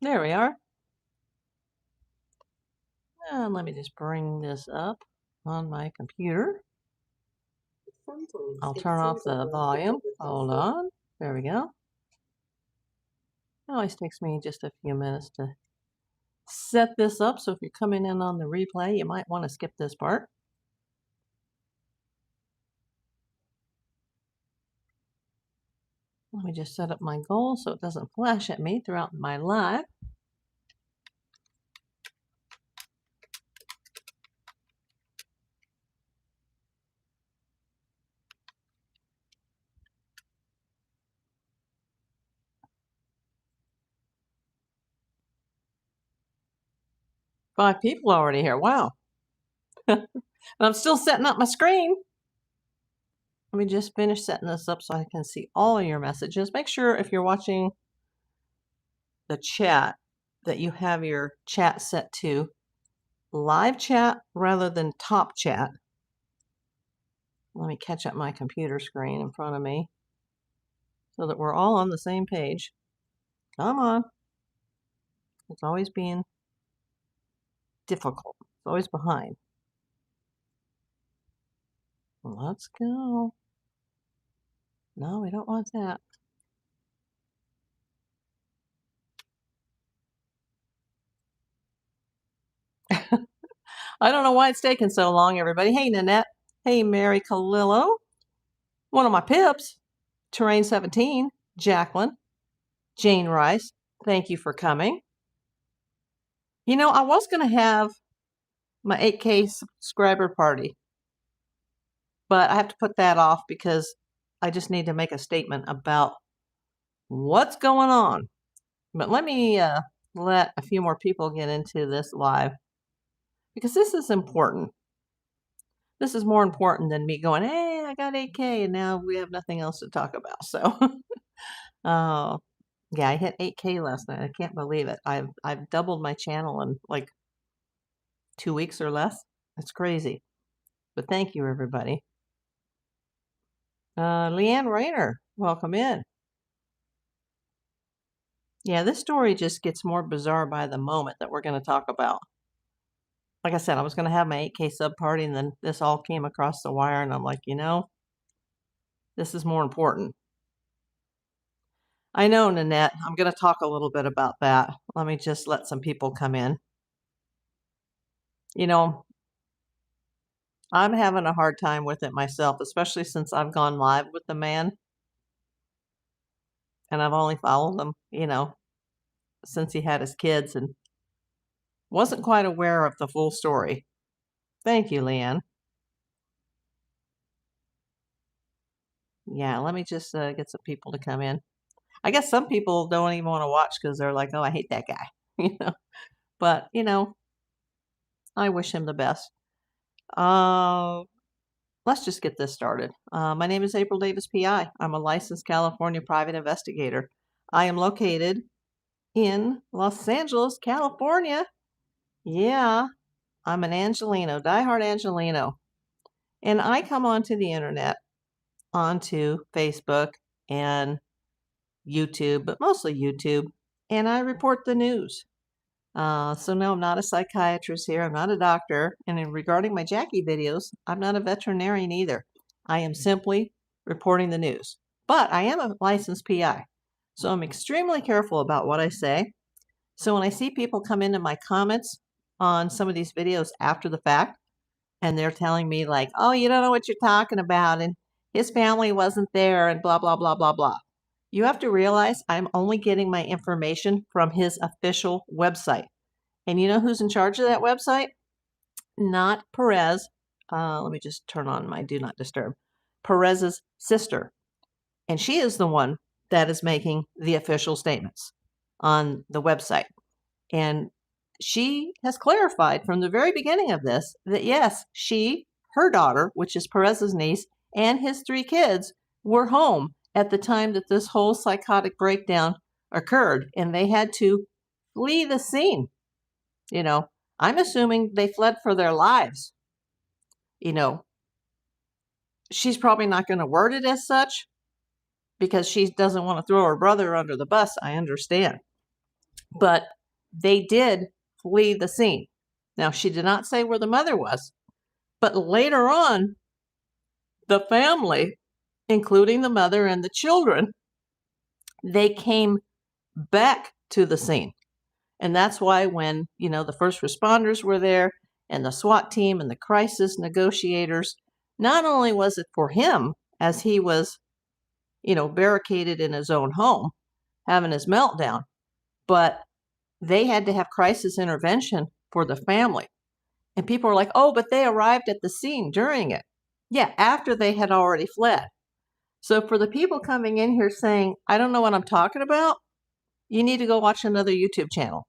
There we are. And let me just bring this up on my computer. I'll turn off the volume. Hold on. There we go. It always takes me just a few minutes to set this up, so if you're coming in on the replay, you might want to skip this part. Let me just set up my goal so it doesn't flash at me throughout my live. Five people already here. Wow. And I'm still setting up my screen. Let me just finish setting this up so I can see all of your messages. Make sure if you're watching the chat that you have your chat set to live chat rather than top chat. Let me catch up my computer screen in front of me so that we're all on the same page. Come on. It's always being difficult. It's always behind. Let's go. No, we don't want that. I don't know why it's taking so long, everybody. Hey, Nanette. Hey, Mary Calillo. One of my pips. Terrain 17. Jacqueline. Jane Rice. Thank you for coming. You know, I was going to have my 8K subscriber party, but I have to put that off because I just need to make a statement about what's going on. But let me let a few more people get into this live because this is important. This is more important than me going, hey, I got 8K and now we have nothing else to talk about. So, yeah, I hit 8K last night. I can't believe it. I've doubled my channel in like 2 weeks or less. It's crazy. But thank you, everybody. Leanne Rayner, welcome in. Yeah, this story just gets more bizarre by the moment that we're going to talk about. Like I said, I was going to have my 8K sub party, and then this all came across the wire, and I'm like, you know, this is more important. I know, Nanette. I'm going to talk a little bit about that. Let me just let some people come in. You know, I'm having a hard time with it myself, especially since I've gone live with the man. And I've only followed him, you know, since he had his kids and wasn't quite aware of the full story. Thank you, Leanne. Yeah, let me just get some people to come in. I guess some people don't even want to watch because they're like, oh, I hate that guy, you know. But, you know, I wish him the best. Let's just get this started. My name is April Davis, PI. I'm a licensed California private investigator. I am located in Los Angeles, California. Yeah, I'm an Angelino, diehard Angelino. And I come onto the internet, onto Facebook and YouTube, but mostly YouTube, and I report the news. So no, I'm not a psychiatrist here. I'm not a doctor. And regarding my Jackie videos, I'm not a veterinarian either. I am simply reporting the news. But I am a licensed PI. So I'm extremely careful about what I say. So when I see people come into my comments on some of these videos after the fact, and they're telling me like, oh, you don't know what you're talking about, and his family wasn't there, and blah, blah, blah, blah, blah. You have to realize I'm only getting my information from his official website. And you know who's in charge of that website? Not Perez. Let me just turn on my do not disturb. Perez's sister. And she is the one that is making the official statements on the website. And she has clarified from the very beginning of this that yes, she, her daughter, which is Perez's niece, and his 3 kids were home at the time that this whole psychotic breakdown occurred, and they had to flee the scene. You know, I'm assuming they fled for their lives. You know, she's probably not going to word it as such because she doesn't want to throw her brother under the bus. I understand. But they did flee the scene. Now, she did not say where the mother was, but later on, the family, including the mother and the children, they came back to the scene. And that's why when, the first responders were there and the SWAT team and the crisis negotiators, not only was it for him as he was, barricaded in his own home, having his meltdown, but they had to have crisis intervention for the family. And people are like, oh, but they arrived at the scene during it. Yeah, after they had already fled. So for the people coming in here saying, I don't know what I'm talking about, you need to go watch another YouTube channel.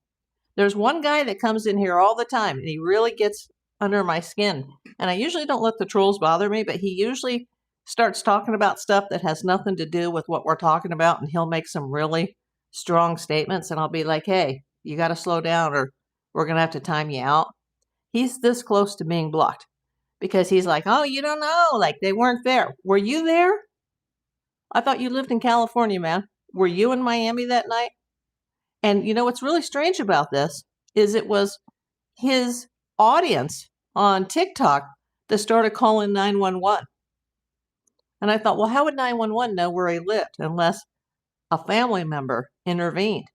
There's one guy that comes in here all the time, and he really gets under my skin. And I usually don't let the trolls bother me, but he usually starts talking about stuff that has nothing to do with what we're talking about, and he'll make some really strong statements, and I'll be like, hey, you got to slow down or we're going to have to time you out. He's this close to being blocked because he's like, oh, you don't know, like they weren't there. Were you there? I thought you lived in California, man. Were you in Miami that night? And what's really strange about this is it was his audience on TikTok that started calling 911. And I thought, well, how would 911 know where he lived unless a family member intervened?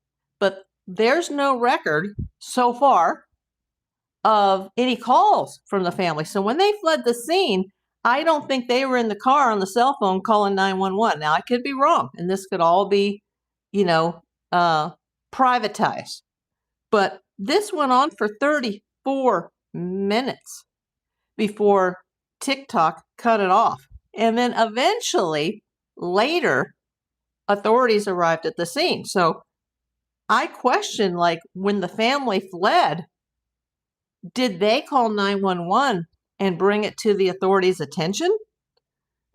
But there's no record so far of any calls from the family. So when they fled the scene, I don't think they were in the car on the cell phone calling 911. Now, I could be wrong, and this could all be, privatized. But this went on for 34 minutes before TikTok cut it off. And then eventually, later, authorities arrived at the scene. So I question, like, when the family fled, did they call 911 and bring it to the authorities' attention?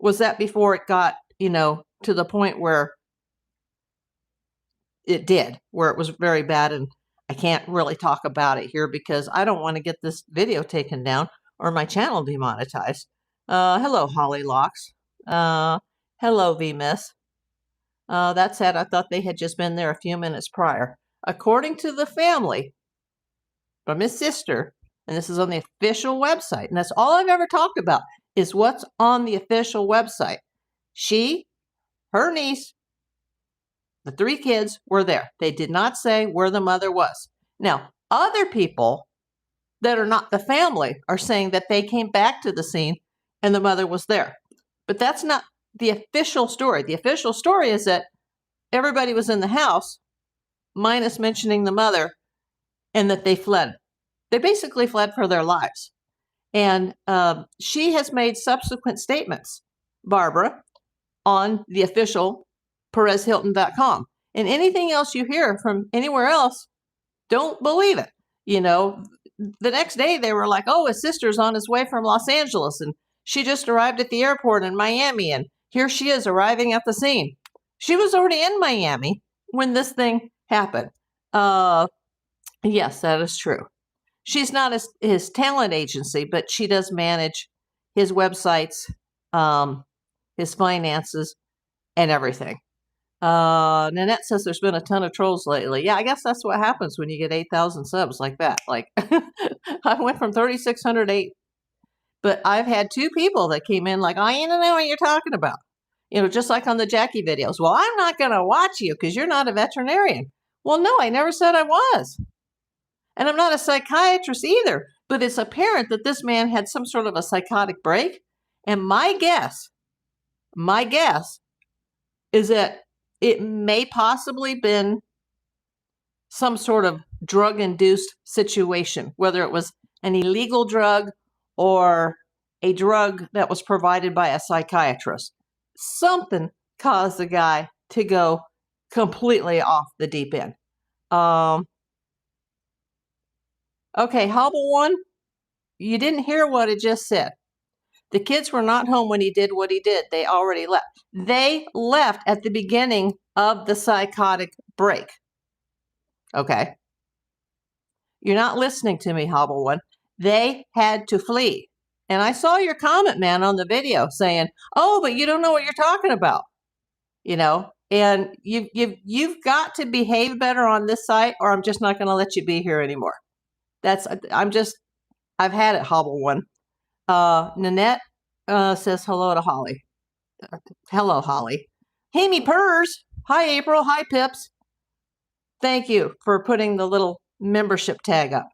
Was that before it got, to the point where it did, where it was very bad? And I can't really talk about it here because I don't want to get this video taken down or my channel demonetized. Hello, Holly Locks. Hello, V-Miss. That said, I thought they had just been there a few minutes prior. According to the family, from his sister, and this is on the official website, and that's all I've ever talked about, is what's on the official website. She, her niece, the 3 kids were there. They did not say where the mother was. Now, other people that are not the family are saying that they came back to the scene and the mother was there. But that's not the official story. The official story is that everybody was in the house, minus mentioning the mother, and that they fled. They basically fled for their lives. And she has made subsequent statements, Barbara, on the official perezhilton.com. And anything else you hear from anywhere else, don't believe it. The next day they were like, oh, his sister's on his way from Los Angeles, and she just arrived at the airport in Miami, and here she is arriving at the scene. She was already in Miami when this thing happened. Yes, that is true. She's not his talent agency, but she does manage his websites, his finances, and everything. Nanette says there's been a ton of trolls lately. Yeah, I guess that's what happens when you get 8,000 subs like that. Like, I went from 3,600 to 8. But I've had 2 people that came in like, I don't know what you're talking about. Just like on the Jackie videos. Well, I'm not going to watch you because you're not a veterinarian. Well, no, I never said I was. And I'm not a psychiatrist either. But it's apparent that this man had some sort of a psychotic break. And my guess is that it may possibly been some sort of drug-induced situation, whether it was an illegal drug or a drug that was provided by a psychiatrist. Something caused the guy to go completely off the deep end. Okay, Hobble One, you didn't hear what it just said. The kids were not home when he did what he did. They already left. They left at the beginning of the psychotic break. Okay. You're not listening to me, Hobble One. They had to flee. And I saw your comment, man, on the video saying, oh, but you don't know what you're talking about. And you've got to behave better on this site, or I'm just not going to let you be here anymore. I've had it, Hobble One. Nanette says hello to Holly. Hello, Holly. Amy Purrs. Hi, April. Hi, Pips. Thank you for putting the little membership tag up.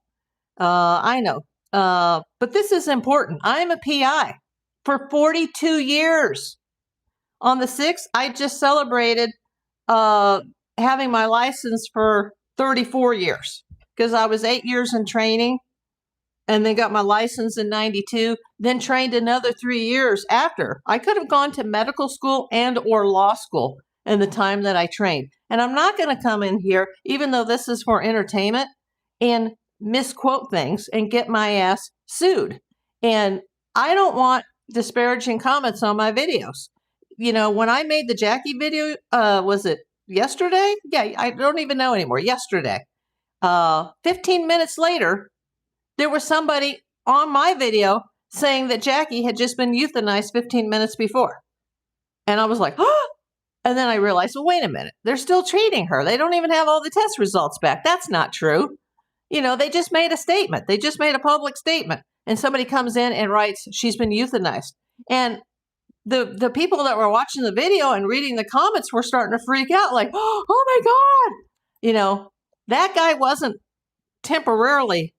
I know. But this is important. I'm a PI for 42 years. On the 6th, I just celebrated having my license for 34 years because I was 8 years in training and then got my license in 92, then trained another 3 years after. I could have gone to medical school and or law school in the time that I trained. And I'm not going to come in here, even though this is for entertainment, and misquote things and get my ass sued. And I don't want disparaging comments on my videos. You know, when I made the Jackie video, was it yesterday? Yeah, I don't even know anymore. Yesterday. 15 minutes later, there was somebody on my video saying that Jackie had just been euthanized 15 minutes before. And I was like, oh! And then I realized, well, wait a minute. They're still treating her. They don't even have all the test results back. That's not true. You know, they just made a statement. They just made a public statement. And somebody comes in and writes, she's been euthanized. And the people that were watching the video and reading the comments were starting to freak out like, oh my God. You know, that guy wasn't temporarily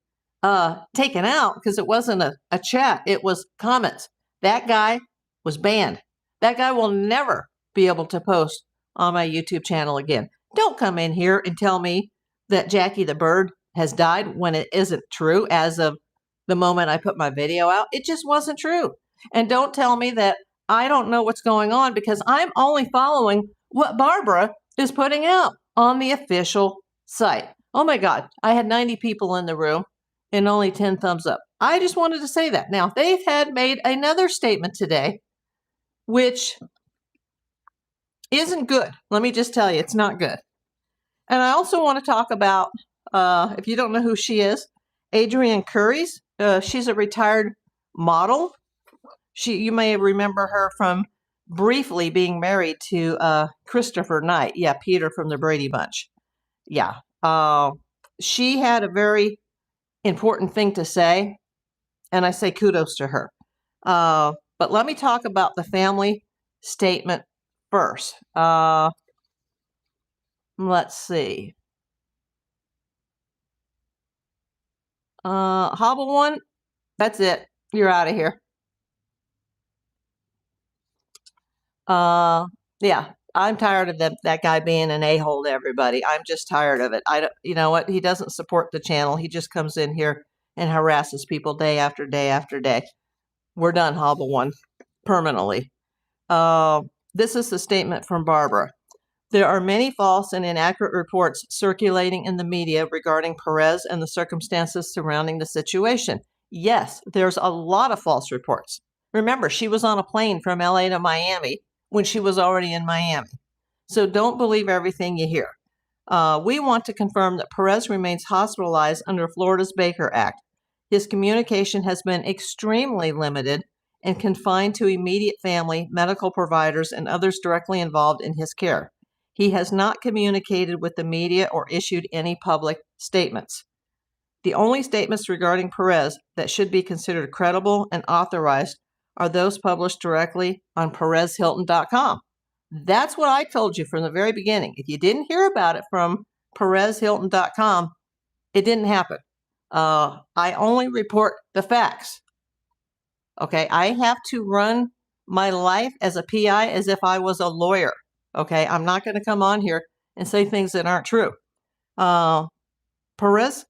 taken out because it wasn't a chat. It was comments. That guy was banned. That guy will never be able to post on my YouTube channel again. Don't come in here and tell me that Jackie the bird has died when it isn't true as of the moment I put my video out. It just wasn't true. And don't tell me that I don't know what's going on because I'm only following what Barbara is putting out on the official site. Oh my God, I had 90 people in the room and only 10 thumbs up. I just wanted to say that. Now, they've had made another statement today, which isn't good. Let me just tell you, it's not good. And I also want to talk about, if you don't know who she is, Adrienne Curry's. She's a retired model. You may remember her from briefly being married to Christopher Knight. Yeah, Peter from the Brady Bunch. Yeah. She had a very important thing to say, and I say kudos to her. But let me talk about the family statement first. Let's see. Hobble One, that's it. You're out of here. Yeah, I'm tired of that guy being an a-hole to everybody. I'm just tired of it. You know what? He doesn't support the channel. He just comes in here and harasses people day after day after day. We're done, Hobble One, permanently. This is the statement from Barbara. There are many false and inaccurate reports circulating in the media regarding Perez and the circumstances surrounding the situation. Yes, there's a lot of false reports. Remember, she was on a plane from LA to Miami when she was already in Miami. So don't believe everything you hear. We want to confirm that Perez remains hospitalized under Florida's Baker Act. His communication has been extremely limited and confined to immediate family, medical providers, and others directly involved in his care. He has not communicated with the media or issued any public statements. The only statements regarding Perez that should be considered credible and authorized are those published directly on perezhilton.com. That's what I told you from the very beginning. If you didn't hear about it from perezhilton.com, it didn't happen. I only report the facts. Okay, I have to run my life as a PI as if I was a lawyer. Okay, I'm not going to come on here and say things that aren't true. Perez's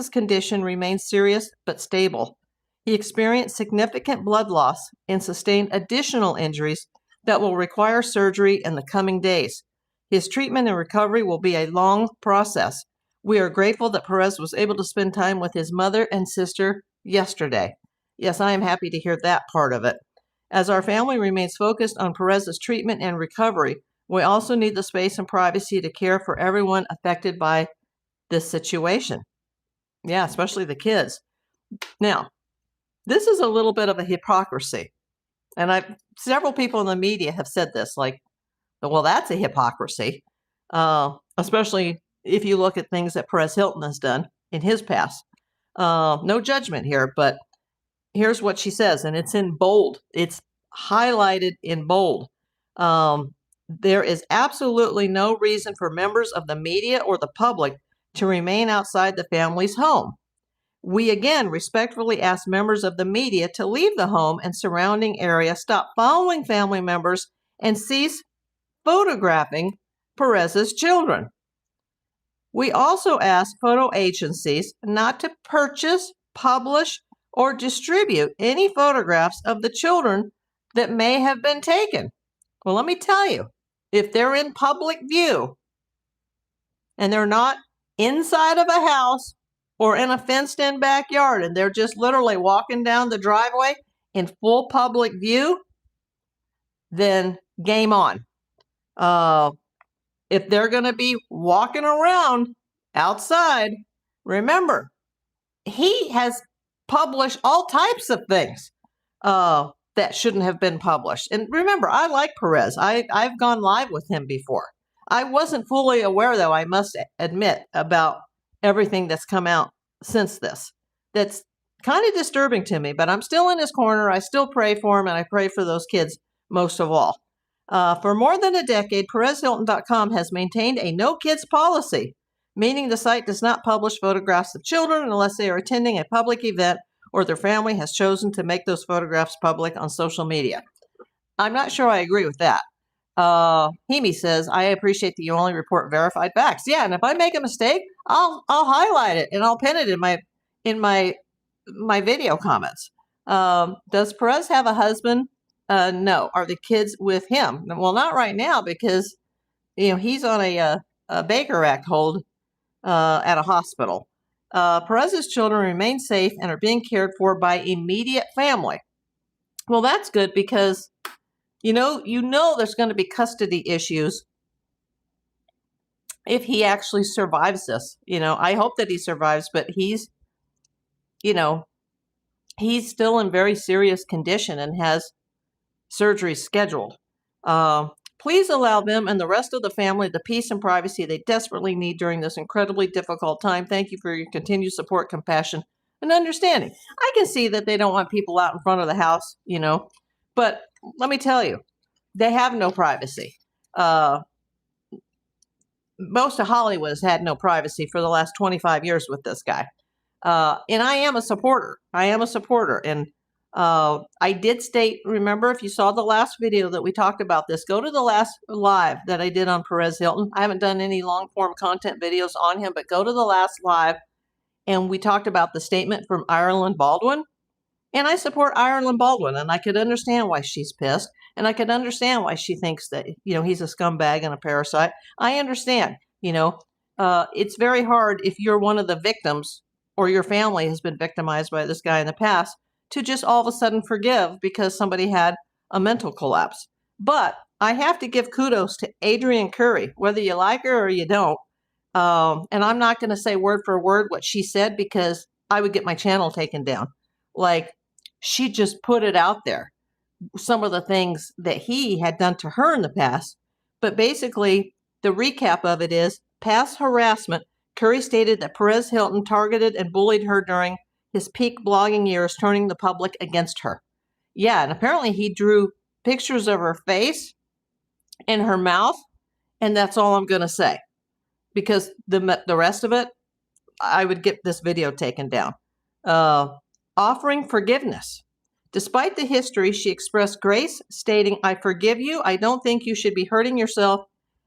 condition remains serious but stable. He experienced significant blood loss and sustained additional injuries that will require surgery in the coming days. His treatment and recovery will be a long process. We are grateful that Perez was able to spend time with his mother and sister yesterday. Yes, I am happy to hear that part of it. As our family remains focused on Perez's treatment and recovery, we also need the space and privacy to care for everyone affected by this situation. Yeah, especially the kids. Now, this is a little bit of a hypocrisy. And several people in the media have said this, like, Well, that's a hypocrisy, especially if you look at things that Perez Hilton has done in his past. No judgment here, but here's what she says, and it's in bold. It's highlighted in bold. There is absolutely no reason for members of the media or the public to remain outside the family's home. We again respectfully ask members of the media to leave the home and surrounding area, stop following family members, and cease photographing Perez's children. We also ask photo agencies not to purchase, publish, or distribute any photographs of the children that may have been taken. Well, let me tell you, if they're in public view and they're not inside of a house or in a fenced-in backyard and they're just literally walking down the driveway in full public view, then game on. If they're going to be walking around outside, remember, he has published all types of things that shouldn't have been published. And remember, I like Perez. I've gone live with him before. I wasn't fully aware, though, I must admit, about everything that's come out since this. That's kind of disturbing to me, but I'm still in his corner. I still pray for him, and I pray for those kids most of all. For more than a decade, PerezHilton.com has maintained a no kids policy, meaning the site does not publish photographs of children unless they are attending a public event or their family has chosen to make those photographs public on social media. I'm not sure I agree with that. Hemi says, I appreciate that you only report verified facts. Yeah, and if I make a mistake, I'll highlight it and I'll pin it in my video comments. Does Perez have a husband? No. Are the kids with him? Well, not right now because he's on a Baker Act hold at a hospital. Perez's children remain safe and are being cared for by immediate family. Well, that's good because you know there's going to be custody issues if he actually survives this. I hope that he survives, but he's still in very serious condition and has surgery scheduled. Please allow them and the rest of the family the peace and privacy they desperately need during this incredibly difficult time. Thank you for your continued support, compassion, and understanding. I can see that they don't want people out in front of the house, but let me tell you, they have no privacy. Most of Hollywood has had no privacy for the last 25 years with this guy. And I am a supporter. And I did state, remember, if you saw the last video that we talked about this, go to the last live that I did on Perez Hilton. I haven't done any long form content videos on him, but go to the last live and we talked about the statement from Ireland Baldwin. And I support Ireland Baldwin, and I could understand why she's pissed, and I could understand why she thinks that, he's a scumbag and a parasite. I understand, it's very hard if you're one of the victims or your family has been victimized by this guy in the past to just all of a sudden forgive because somebody had a mental collapse. But I have to give kudos to Adrienne Curry, whether you like her or you don't. And I'm not going to say word for word what she said because I would get my channel taken down. Like, she just put it out there, some of the things that he had done to her in the past. But basically, the recap of it is past harassment. Curry stated that Perez Hilton targeted and bullied her during his peak blogging years, turning the public against her. Yeah, and apparently he drew pictures of her face and her mouth, and that's all I'm going to say. Because the rest of it, I would get this video taken down. Offering forgiveness. Despite the history, she expressed grace, stating, I forgive you. I don't think you should be hurting yourself,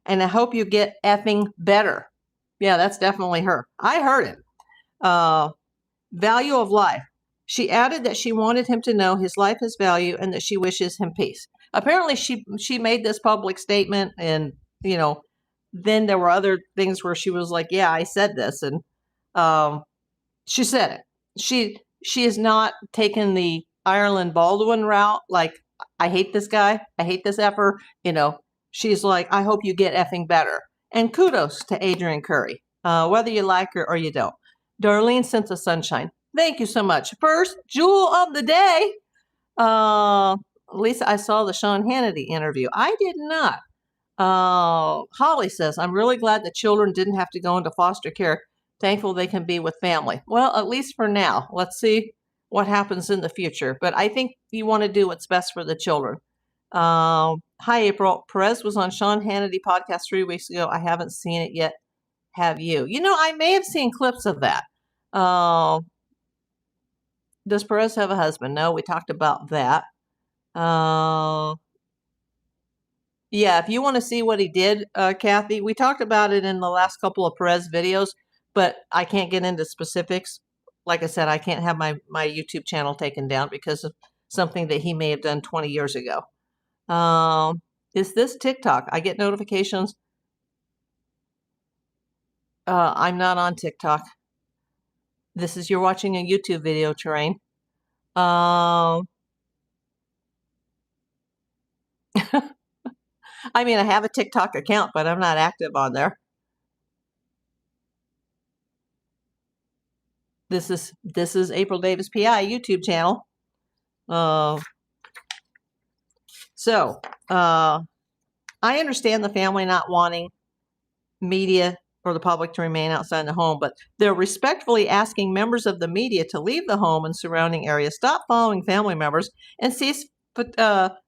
and I hope you get effing better. Yeah, that's definitely her. I heard it. Value of life. She added that she wanted him to know his life has value and that she wishes him peace. Apparently, she made this public statement, and, then there were other things where she was like, yeah, I said this, and she said it. She is not taking the Ireland Baldwin route, like, I hate this guy, I hate this effer, she's like, I hope you get effing better. And kudos to Adrienne Curry, whether you like her or you don't. Darlene Sense of Sunshine, thank you so much. First, jewel of the day. Lisa, I saw the Sean Hannity interview. I did not. Holly says, I'm really glad the children didn't have to go into foster care. Thankful they can be with family. Well, at least for now. Let's see what happens in the future. But I think you want to do what's best for the children. Hi, April. Perez was on Sean Hannity podcast 3 weeks ago. I haven't seen it yet. Have you? I may have seen clips of that. Does Perez have a husband? No, we talked about that. Yeah, if you want to see what he did, Kathy, we talked about it in the last couple of Perez videos, but I can't get into specifics. Like I said, I can't have my YouTube channel taken down because of something that he may have done 20 years ago. Is this TikTok? I get notifications. I'm not on TikTok. You're watching a YouTube video, Terrain. I mean, I have a TikTok account, but I'm not active on there. This is April Davis PI YouTube channel. So I understand the family not wanting media or the public to remain outside the home, but they're respectfully asking members of the media to leave the home and surrounding areas, stop following family members, and cease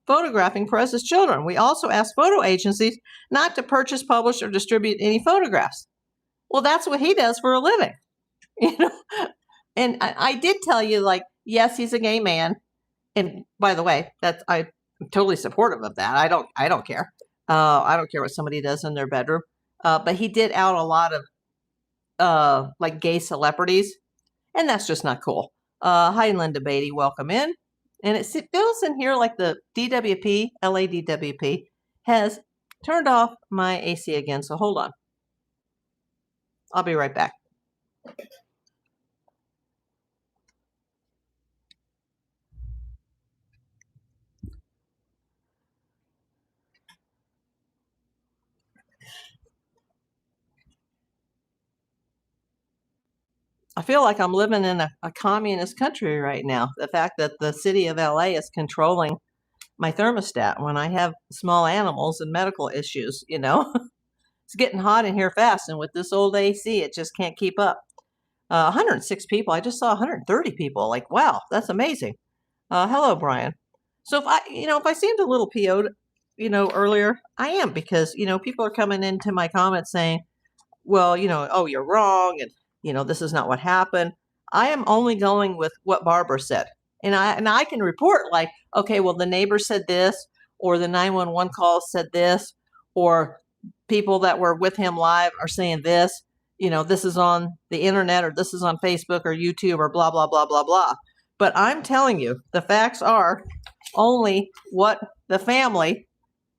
photographing Perez's children. We also ask photo agencies not to purchase, publish, or distribute any photographs. Well, that's what he does for a living. And I did tell you, like, yes, he's a gay man. And by the way, I'm totally supportive of that. I don't care. I don't care what somebody does in their bedroom. But he did out a lot of like gay celebrities, and that's just not cool. Hi, Linda Beatty, welcome in. And it feels in here like the DWP, LADWP, has turned off my AC again. So hold on. I'll be right back. I feel like I'm living in a communist country right now. The fact that the city of LA is controlling my thermostat when I have small animals and medical issues, It's getting hot in here fast, and with this old AC, it just can't keep up. 106 people. I just saw 130 people. Like, wow, that's amazing. Hello, Brian. So if I seemed a little PO'd, earlier, I am, because, people are coming into my comments saying, well, oh, you're wrong, and this is not what happened. I am only going with what Barbara said, and I can report, like, okay, well, the neighbor said this, or the 911 call said this, or people that were with him live are saying this. This is on the internet, or this is on Facebook or YouTube, or blah blah blah blah blah. But I'm telling you, the facts are only what the family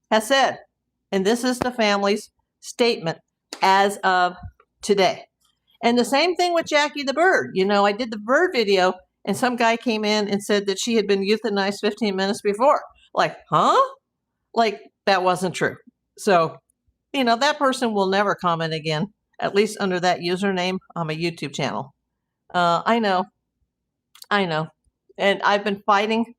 has said, and this is the family's statement as of today. And the same thing with Jackie the bird. I did the bird video, and some guy came in and said that she had been euthanized 15 minutes before. Like, huh? Like, that wasn't true. So, that person will never comment again, at least under that username on my YouTube channel. I know. And I've been fighting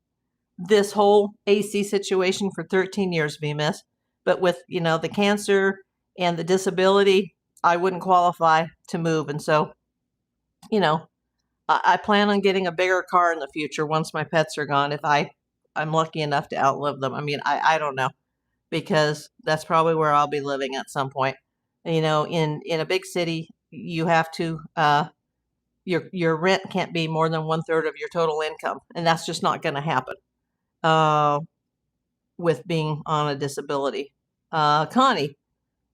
this whole AC situation for 13 years, VMIS. But with, the cancer and the disability, I wouldn't qualify to move. And so, I plan on getting a bigger car in the future once my pets are gone, if I'm lucky enough to outlive them. I mean, I don't know, because that's probably where I'll be living at some point. In a big city, you have to, your rent can't be more than 1/3 of your total income. And that's just not going to happen with being on a disability. Connie,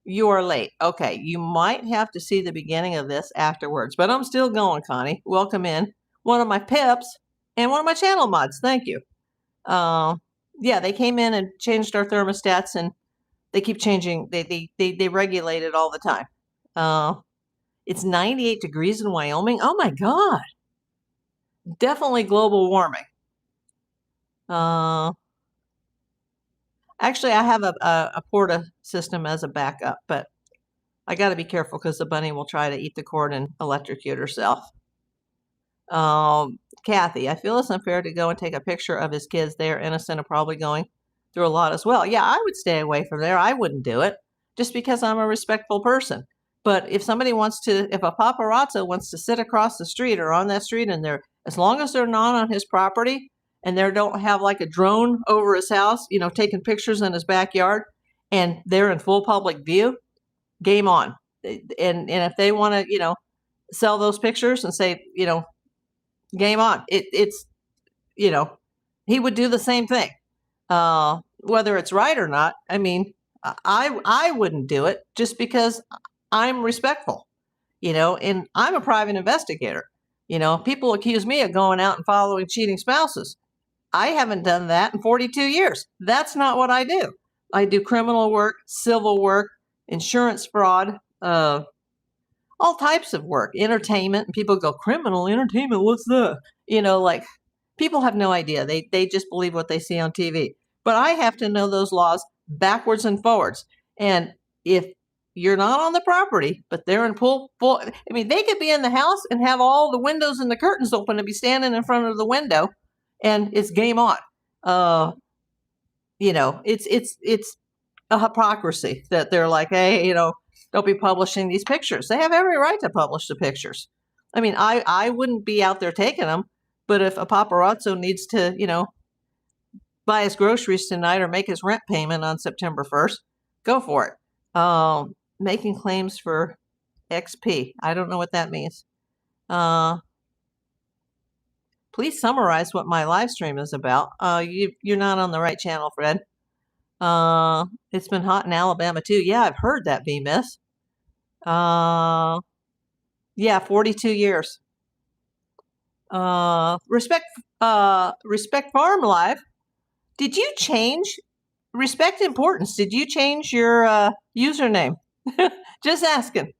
you are late. Okay, you might have to see the beginning of this afterwards, but I'm still going, Connie. Welcome in. One of my pips and one of my channel mods. Thank you. Yeah, they came in and changed our thermostats, and they keep changing. They regulate it all the time. It's 98 degrees in Wyoming. Oh my God. Definitely global warming. Actually, I have a Porta system as a backup, but I got to be careful because the bunny will try to eat the cord and electrocute herself. Kathy, I feel it's unfair to go and take a picture of his kids. They are innocent and probably going through a lot as well. Yeah, I would stay away from there. I wouldn't do it just because I'm a respectful person. But if if a paparazzo wants to sit across the street or on that street, and as long as they're not on his property and they don't have like a drone over his house, taking pictures in his backyard, and they're in full public view, game on. And if they want to, sell those pictures and say, game on. It's he would do the same thing, whether it's right or not. I mean, I wouldn't do it just because I'm respectful, and I'm a private investigator. People accuse me of going out and following cheating spouses. I haven't done that in 42 years. That's not what I do. I do criminal work, civil work, insurance fraud, all types of work, entertainment. And people go, criminal entertainment, what's that? Like people have no idea. They just believe what they see on TV. But I have to know those laws backwards and forwards. And if you're not on the property, but they're in full, they could be in the house and have all the windows and the curtains open and be standing in front of the window, and it's game on. It's a hypocrisy that they're like, hey, don't be publishing these pictures. They have every right to publish the pictures. I mean, I wouldn't be out there taking them, but if a paparazzo needs to, buy his groceries tonight or make his rent payment on September 1st, go for it. Making claims for XP. I don't know what that means. Please summarize what my live stream is about. You're not on the right channel, Fred. It's been hot in Alabama too. Yeah, I've heard that, B-Miss. Yeah, 42 years. Respect Farm Live. Did you change Respect Importance? Did you change your username? Just asking.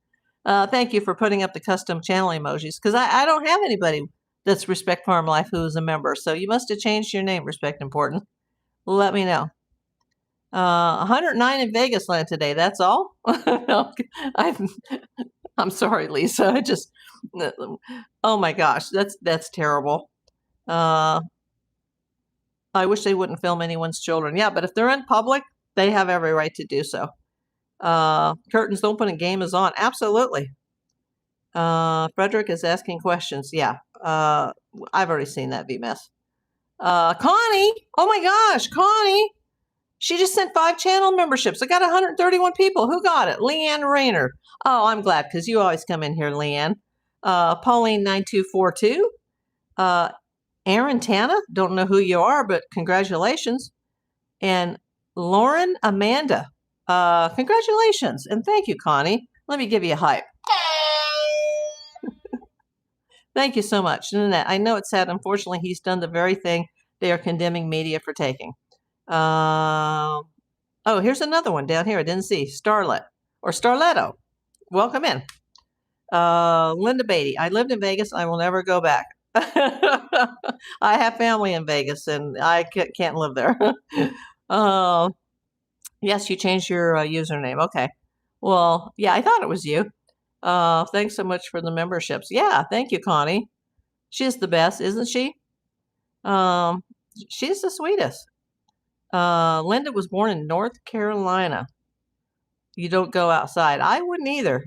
Thank you for putting up the custom channel emojis, because I don't have anybody that's Respect Farm Life who is a member. So you must have changed your name, Respect Important. Let me know. 109 in Vegas land today. That's all? No, I'm sorry, Lisa. Oh my gosh, that's terrible. I wish they wouldn't film anyone's children. Yeah, but if they're in public, they have every right to do so. Curtains open and game is on. Absolutely. Frederick is asking questions. Yeah. I've already seen that VMS. Connie. Oh my gosh, Connie. She just sent 5 channel memberships. I got 131 people. Who got it? Leanne Rayner. Oh, I'm glad, because you always come in here, Leanne. Pauline 9242. Aaron Tana. Don't know who you are, but congratulations. And Lauren Amanda. Congratulations. And thank you, Connie. Let me give you a hype. Thank you so much. Nanette, I know it's sad. Unfortunately, he's done the very thing they are condemning media for taking. Oh, here's another one down here. I didn't see. Starlet or Starletto. Welcome in. Linda Beatty. I lived in Vegas. I will never go back. I have family in Vegas, and I can't live there. Yes, you changed your username. Okay. Well, yeah, I thought it was you. Thanks so much for the memberships. Yeah, thank you, Connie. She's the best, isn't she? She's the sweetest. Linda was born in North Carolina. You don't go outside. I wouldn't either.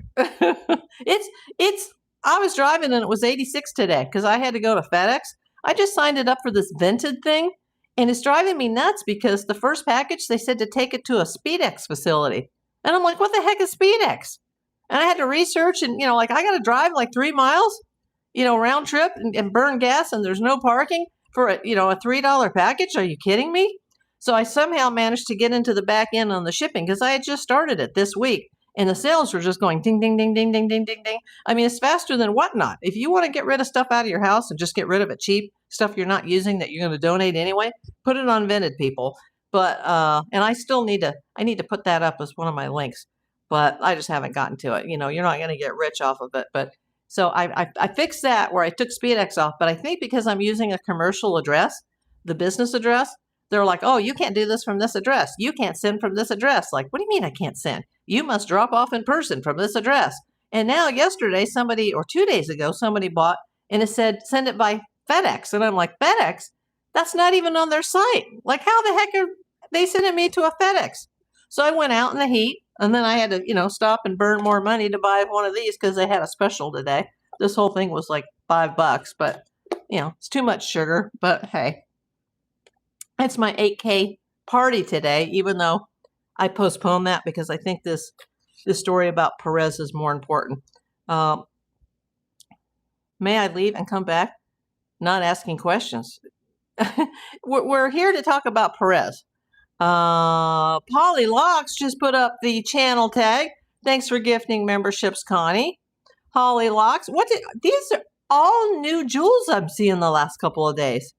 I was driving and it was 86 today because I had to go to FedEx. I just signed it up for this Vented thing, and it's driving me nuts because the first package, they said to take it to a SpeedX facility. And I'm like, what the heck is SpeedX? And I had to research, and, I got to drive like 3 miles, round trip and burn gas, and there's no parking for a $3 package. Are you kidding me? So I somehow managed to get into the back end on the shipping because I had just started it this week, and the sales were just going ding, ding, ding, ding, ding, ding, ding, ding. I mean, it's faster than whatnot. If you want to get rid of stuff out of your house and just get rid of it cheap, stuff you're not using that you're going to donate anyway, put it on Vented, people. But, and I need to put that up as one of my links, but I just haven't gotten to it. You're not going to get rich off of it. But so I fixed that where I took SpeedX off, but I think because I'm using a commercial address, the business address, they're like, oh, you can't do this from this address. You can't send from this address. Like, what do you mean I can't send? You must drop off in person from this address. And now yesterday, or 2 days ago, somebody bought, and it said, send it by FedEx. And I'm like, FedEx? That's not even on their site. Like, how the heck they sent me to a FedEx. So I went out in the heat, and then I had to, stop and burn more money to buy one of these because they had a special today. This whole thing was like $5, but it's too much sugar. But hey, it's my 8K party today, even though I postponed that because I think this story about Perez is more important. May I leave and come back? Not asking questions. We're here to talk about Perez. Polly Locks just put up the channel tag. Thanks for gifting memberships, Connie. Holly Locks. These are all new jewels I'm seeing the last couple of days.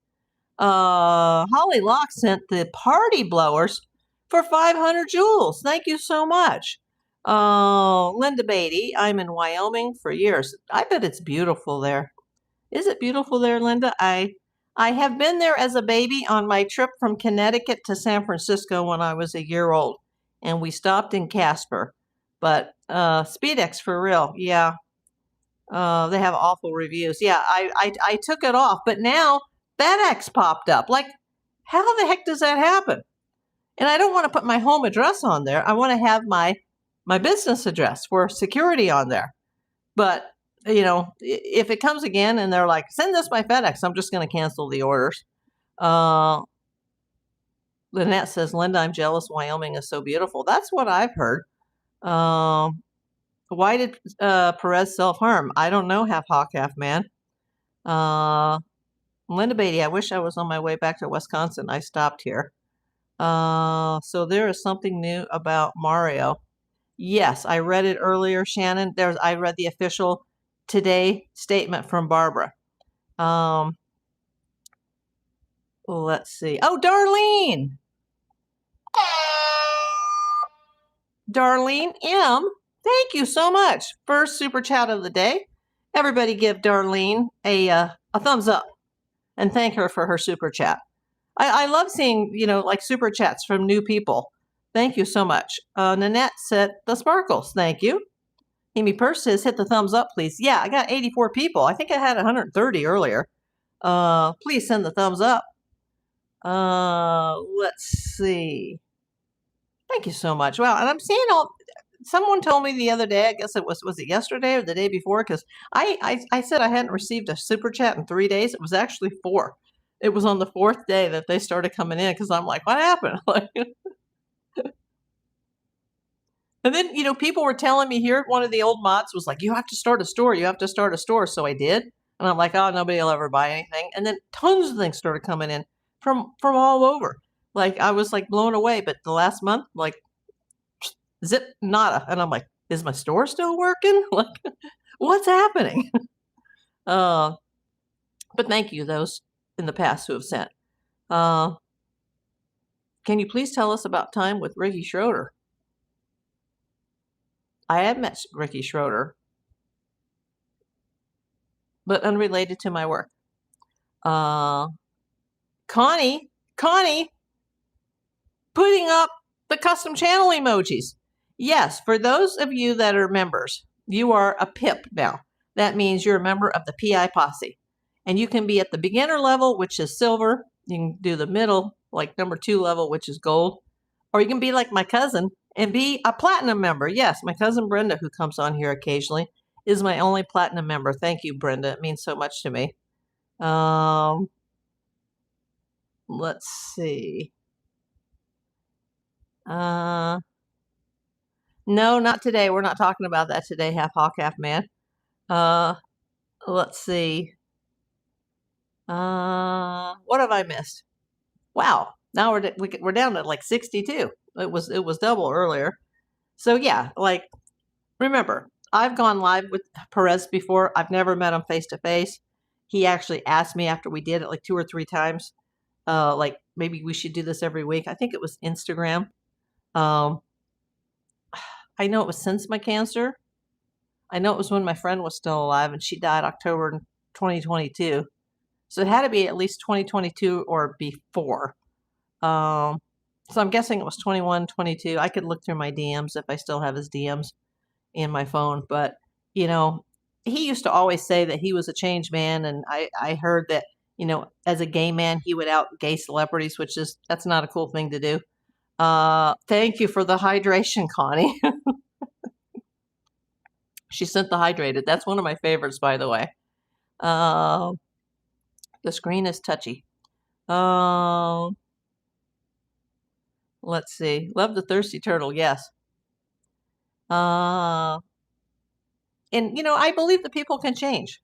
Holly Locks sent the party blowers for 500 jewels. Thank you so much. Linda Beatty. I'm in Wyoming for years. I bet it's beautiful there. Is it beautiful there, Linda? I have been there as a baby on my trip from Connecticut to San Francisco when I was a year old, and we stopped in Casper. But SpeedX for real, yeah. They have awful reviews. Yeah, I took it off, but now FedEx popped up. Like, how the heck does that happen? And I don't want to put my home address on there. I want to have my business address for security on there. But if it comes again and they're like, send this by FedEx, I'm just going to cancel the orders. Lynette says, Linda, I'm jealous. Wyoming is so beautiful. That's what I've heard. Why did Perez self-harm? I don't know, half hawk, half man. Linda Beatty, I wish I was on my way back to Wisconsin. I stopped here. So there is something new about Mario. Yes, I read it earlier, Shannon. I read the official today statement from Barbara. Let's see. Oh, Darlene. Darlene M. Thank you so much. First super chat of the day. Everybody give Darlene a thumbs up and thank her for her super chat. I love seeing, like super chats from new people. Thank you so much. Nanette said the sparkles. Thank you. Amy Purse says, hit the thumbs up, please. Yeah, I got 84 people. I think I had 130 earlier. Please send the thumbs up. Let's see. Thank you so much. Wow, and I'm seeing someone told me the other day, I guess it was it yesterday or the day before? Because I said I hadn't received a super chat in 3 days. It was actually 4. It was on the 4th day that they started coming in because I'm like, what happened? And then, people were telling me here, one of the old mods was like, you have to start a store. You have to start a store. So I did. And I'm like, oh, nobody will ever buy anything. And then tons of things started coming in from all over. Like, I was like blown away. But the last month, like, zip, nada. And I'm like, is my store still working? Like, what's happening? But thank you, those in the past who have sent. Can you please tell us about time with Ricky Schroeder? I have met Ricky Schroeder, but unrelated to my work. Connie, putting up the custom channel emojis. Yes, for those of you that are members, you are a PIP now. That means you're a member of the PI Posse. And you can be at the beginner level, which is silver. You can do the middle, like number 2 level, which is gold. Or you can be like my cousin and be a platinum member. Yes, my cousin Brenda, who comes on here occasionally, is my only platinum member. Thank you, Brenda. It means so much to me. Let's see. No, not today. We're not talking about that today, half hawk, half man. Let's see. What have I missed? Wow. Now we're down to like 62. It was double earlier. So yeah, like, remember, I've gone live with Perez before. I've never met him face to face. He actually asked me after we did it like 2 or 3 times, like maybe we should do this every week. I think it was Instagram. I know it was since my cancer. I know it was when my friend was still alive and she died October 2022. So it had to be at least 2022 or before. So I'm guessing it was 21, 22. I could look through my DMs if I still have his DMs in my phone. But, he used to always say that he was a changed man. And I heard that, as a gay man, he would out gay celebrities, that's not a cool thing to do. Thank you for the hydration, Connie. She sent the hydrated. That's one of my favorites, by the way. The screen is touchy. Let's see. Love the thirsty turtle. Yes. And I believe that people can change.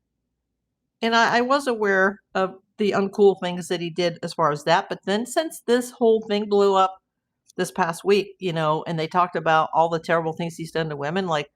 And I was aware of the uncool things that he did as far as that. But then since this whole thing blew up this past week, and they talked about all the terrible things he's done to women, like,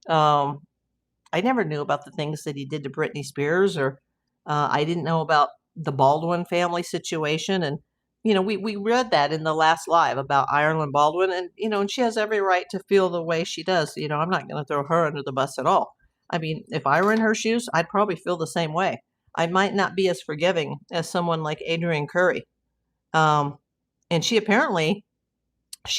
I never knew about the things that he did to Britney Spears, or I didn't know about the Baldwin family situation. And, we read that in the last live about Ireland Baldwin, and she has every right to feel the way she does. I'm not going to throw her under the bus at all. I mean, if I were in her shoes, I'd probably feel the same way. I might not be as forgiving as someone like Adrienne Curry. And she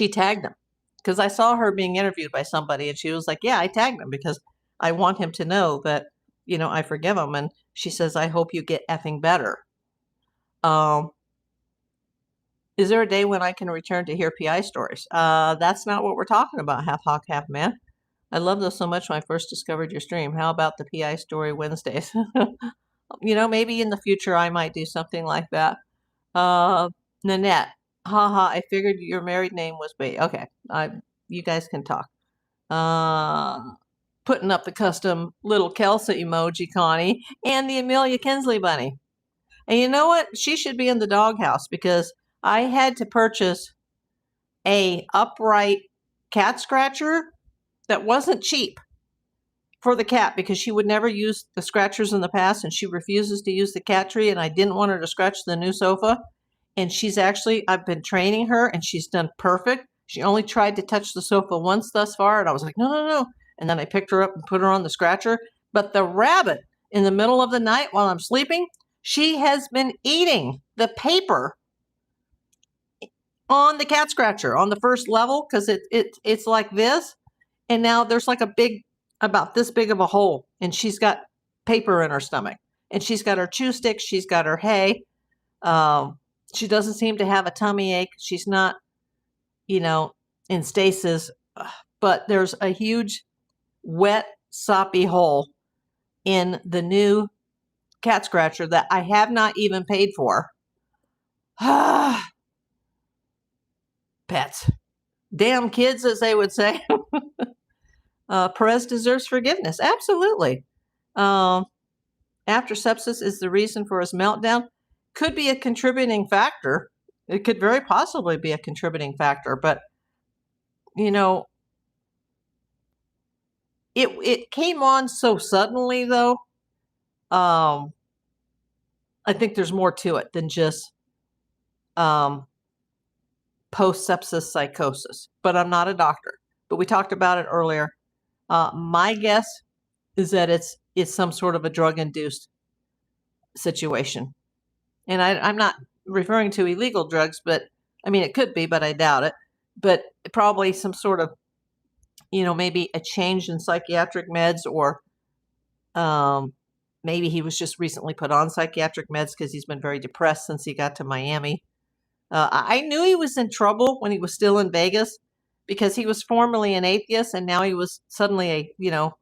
tagged him, because I saw her being interviewed by somebody, and she was like, yeah, I tagged him because I want him to know that, I forgive him. And she says, I hope you get effing better. Is there a day when I can return to hear PI stories? That's not what we're talking about, half hawk, half man. I love those so much when I first discovered your stream. How about the PI story Wednesdays? Maybe in the future I might do something like that. Nanette. Haha, I figured your married name was Bait. Okay, you guys can talk. Putting up the custom little Kelsa emoji, Connie, and the Amelia Kinsley bunny. And you know what? She should be in the doghouse, because I had to purchase a upright cat scratcher that wasn't cheap for the cat, because she would never use the scratchers in the past, and she refuses to use the cat tree, and I didn't want her to scratch the new sofa. And I've been training her, and she's done perfect. She only tried to touch the sofa once thus far, and I was like, no, no, no. And then I picked her up and put her on the scratcher. But the rabbit, in the middle of the night while I'm sleeping, she has been eating the paper on the cat scratcher on the first level, because it's like this. And now there's like about this big of a hole, and she's got paper in her stomach. And she's got her chew sticks. She's got her hay. She doesn't seem to have a tummy ache. She's not, in stasis. But there's a huge, wet, soppy hole in the new cat scratcher that I have not even paid for. Pets. Damn kids, as they would say. Perez deserves forgiveness. Absolutely. After sepsis is the reason for his meltdown. Could be a contributing factor. It could very possibly be a contributing factor. But, it came on so suddenly, though. I think there's more to it than just post-sepsis psychosis. But I'm not a doctor. But we talked about it earlier. My guess is that it's some sort of a drug-induced situation. And I'm not referring to illegal drugs, but I mean, it could be, but I doubt it. But probably some sort of, maybe a change in psychiatric meds, or maybe he was just recently put on psychiatric meds because he's been very depressed since he got to Miami. I knew he was in trouble when he was still in Vegas, because he was formerly an atheist, and now he was suddenly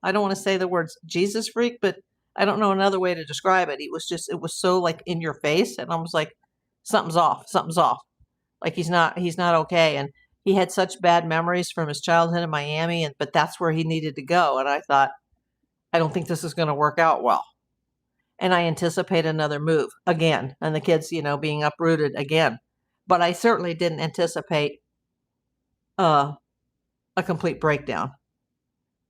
I don't want to say the words Jesus freak, but I don't know another way to describe it. It was so like in your face, and I was like, something's off. Like he's not okay. And he had such bad memories from his childhood in Miami, but that's where he needed to go. And I thought, I don't think this is going to work out well. And I anticipate another move again, and the kids, being uprooted again. But I certainly didn't anticipate a complete breakdown.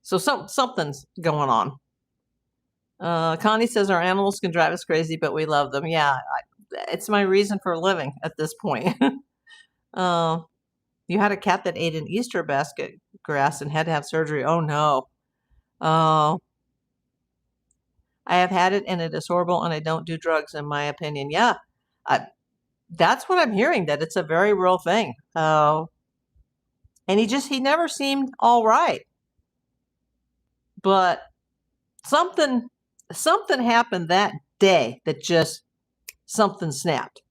So something's going on. Connie says our animals can drive us crazy, but we love them. Yeah, it's my reason for living at this point. You had a cat that ate an Easter basket grass and had to have surgery. Oh, no. I have had it, and it is horrible, and I don't do drugs, in my opinion. Yeah, that's what I'm hearing, that it's a very real thing. And he never seemed all right. But something happened that day that just something snapped.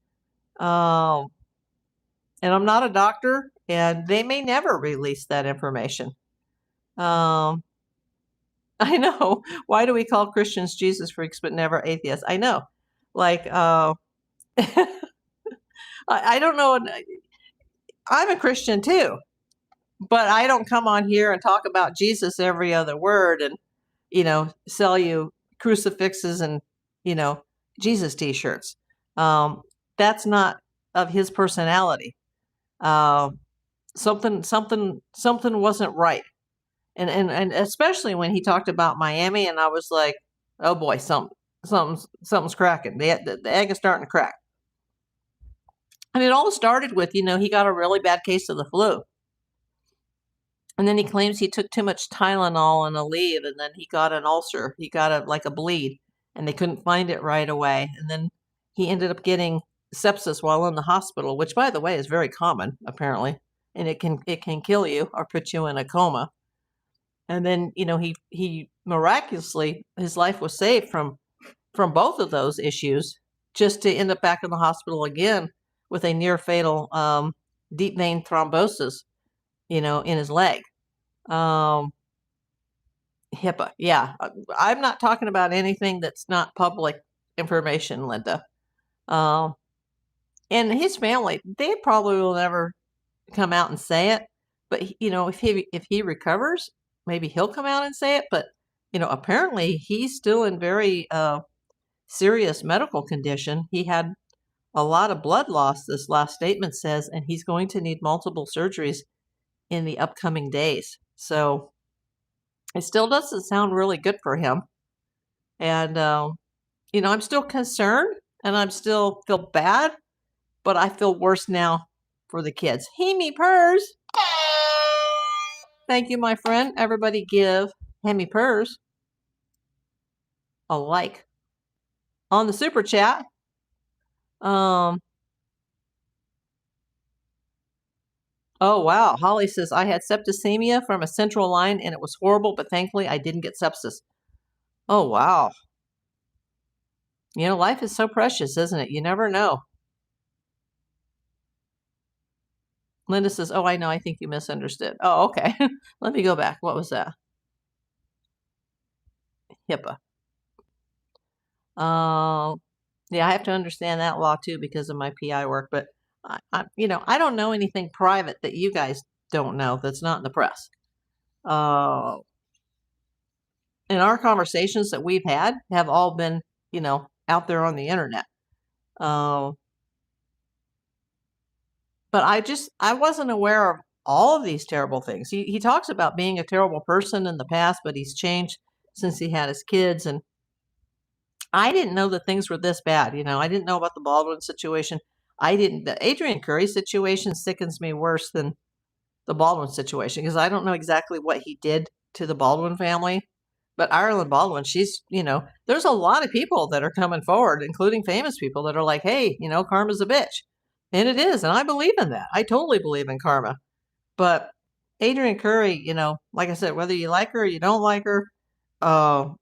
And I'm not a doctor, and they may never release that information. I know. Why do we call Christians Jesus freaks but never atheists? I know. Like, I don't know. I'm a Christian too, but I don't come on here and talk about Jesus every other word and, sell you crucifixes and, Jesus t-shirts. That's not of his personality. Something wasn't right. And especially when he talked about Miami, and I was like, oh boy, something's cracking. The egg is starting to crack. And it all started with, he got a really bad case of the flu. And then he claims he took too much Tylenol and Aleve, and then he got an ulcer. He got a bleed, and they couldn't find it right away. And then he ended up getting sepsis while in the hospital, which, by the way, is very common, apparently. And it can kill you or put you in a coma. And then, he miraculously, his life was saved from both of those issues, just to end up back in the hospital again with a near fatal deep vein thrombosis, in his leg. HIPAA. Yeah. I'm not talking about anything that's not public information, Linda. And his family, they probably will never come out and say it. But, if he recovers, maybe he'll come out and say it. But, apparently he's still in very serious medical condition. He had a lot of blood loss, this last statement says, and he's going to need multiple surgeries in the upcoming days. So it still doesn't sound really good for him. And, I'm still concerned and I'm still feel bad, but I feel worse now for the kids. Hemi Purrs. Thank you, my friend. Everybody give Hemi Purrs a like on the super chat. Oh, wow. Holly says, I had septicemia from a central line and it was horrible, but thankfully I didn't get sepsis. Oh, wow. Life is so precious, isn't it? You never know. Linda says, oh, I know. I think you misunderstood. Oh, okay. Let me go back. What was that? HIPAA. Yeah, I have to understand that law too because of my PI work, but I don't know anything private that you guys don't know that's not in the press. And our conversations that we've had have all been, out there on the internet. But I wasn't aware of all of these terrible things. He talks about being a terrible person in the past, but he's changed since he had his kids. And I didn't know that things were this bad. I didn't know about the Baldwin situation. The Adrian Curry situation sickens me worse than the Baldwin situation because I don't know exactly what he did to the Baldwin family. But Ireland Baldwin, she's, there's a lot of people that are coming forward, including famous people that are like, hey, karma's a bitch. And it is. And I believe in that. I totally believe in karma. But Adrian Curry, like I said, whether you like her or you don't like her, thumbs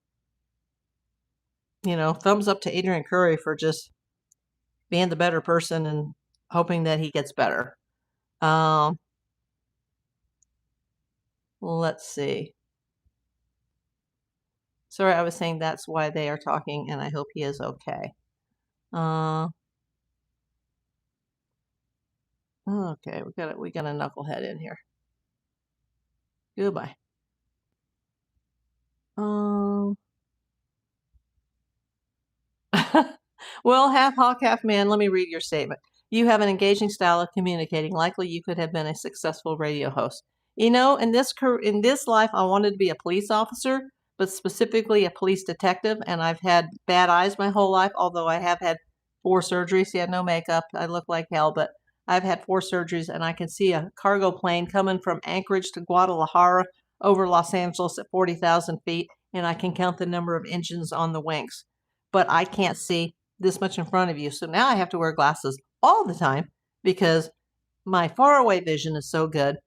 up to Adrian Curry for just being the better person and hoping that he gets better. Let's see. Sorry, I was saying that's why they are talking, and I hope he is okay. Okay, we got a knucklehead in here. Goodbye. Well, half hawk, half man, let me read your statement. You have an engaging style of communicating. Likely you could have been a successful radio host. In this life, I wanted to be a police officer, but specifically a police detective, and I've had bad eyes my whole life, although I have had 4 surgeries. Yeah, no makeup. I look like hell, but I've had 4 surgeries, and I can see a cargo plane coming from Anchorage to Guadalajara over Los Angeles at 40,000 feet, and I can count the number of engines on the wings. But I can't see this much in front of you. So now I have to wear glasses all the time because my faraway vision is so good,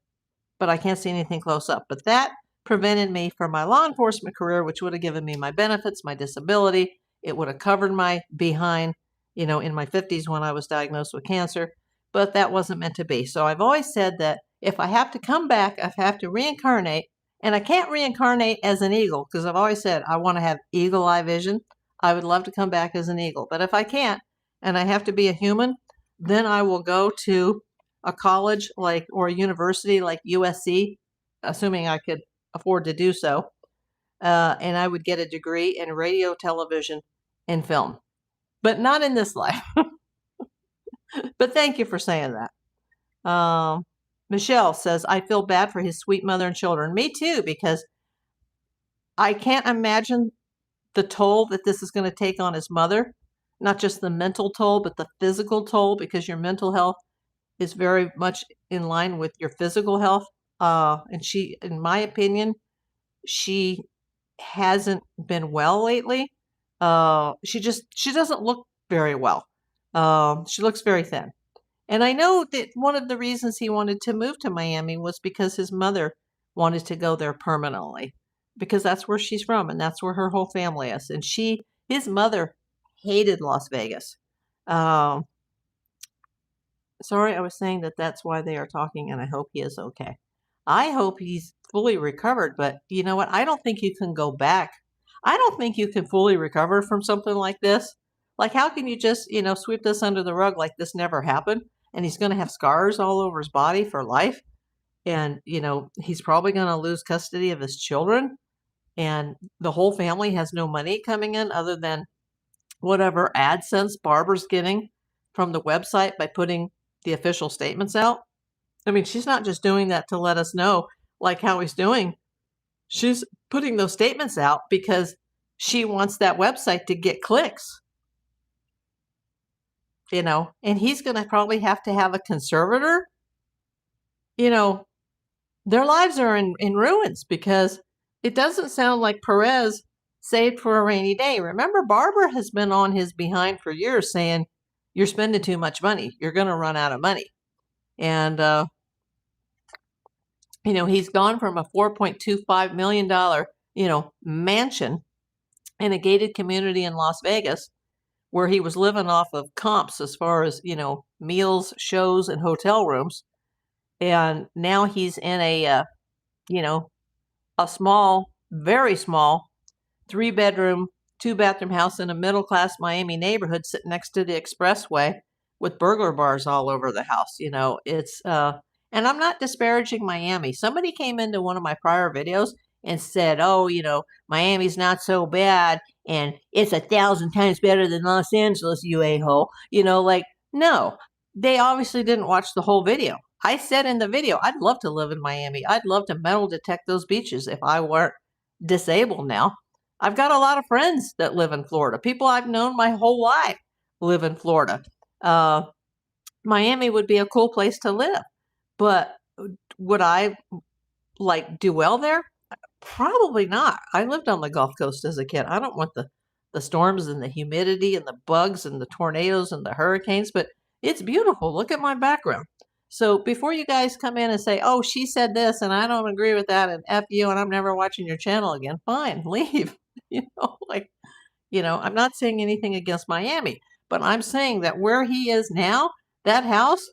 but I can't see anything close up. But that prevented me from my law enforcement career, which would have given me my benefits, my disability. It would have covered my behind, in my 50s when I was diagnosed with cancer, but that wasn't meant to be. So I've always said that If I have to come back, I have to reincarnate. And I can't reincarnate as an eagle because I've always said I want to have eagle eye vision. I would love to come back as an eagle. But if I can't and I have to be a human, then I will go to a college like or a university like USC, assuming I could afford to do so. And I would get a degree in radio, television, and film. But not in this life. But thank you for saying that. Michelle says, I feel bad for his sweet mother and children. Me too, because I can't imagine the toll that this is going to take on his mother. Not just the mental toll, but the physical toll, because your mental health is very much in line with your physical health. And she, in my opinion, she hasn't been well lately. She doesn't look very well. She looks very thin. And I know that one of the reasons he wanted to move to Miami was because his mother wanted to go there permanently, because that's where she's from and that's where her whole family is. And his mother hated Las Vegas. Sorry, I was saying that's why they are talking, and I hope he is okay. I hope he's fully recovered, but you know what? I don't think you can go back. I don't think you can fully recover from something like this. Like, how can you just, sweep this under the rug like this never happened? And he's going to have scars all over his body for life. And, he's probably going to lose custody of his children. And the whole family has no money coming in other than whatever AdSense Barbara's getting from the website by putting the official statements out. I mean, she's not just doing that to let us know like how he's doing. She's putting those statements out because she wants that website to get clicks. And he's going to probably have to have a conservator. Their lives are in ruins because it doesn't sound like Perez saved for a rainy day. Remember, Barbara has been on his behind for years saying, you're spending too much money. You're going to run out of money. And, he's gone from a $4.25 million, mansion in a gated community in Las Vegas where he was living off of comps as far as, meals, shows, and hotel rooms. And now he's in a small, very small, 3-bedroom, 2-bathroom house in a middle-class Miami neighborhood sitting next to the expressway with burglar bars all over the house. It's, and I'm not disparaging Miami. Somebody came into one of my prior videos and said, oh, Miami's not so bad and it's 1,000 times better than Los Angeles, you a-hole. No, they obviously didn't watch the whole video. I said in the video, I'd love to live in Miami. I'd love to metal detect those beaches if I weren't disabled now. I've got a lot of friends that live in Florida. People I've known my whole life live in Florida. Miami would be a cool place to live. But would I do well there? Probably not. I lived on the Gulf Coast as a kid. I don't want the storms and the humidity and the bugs and the tornadoes and the hurricanes, but it's beautiful. Look at my background. So before you guys come in and say, oh, she said this and I don't agree with that and F you and I'm never watching your channel again, fine, leave. I'm not saying anything against Miami, but I'm saying that where he is now, that house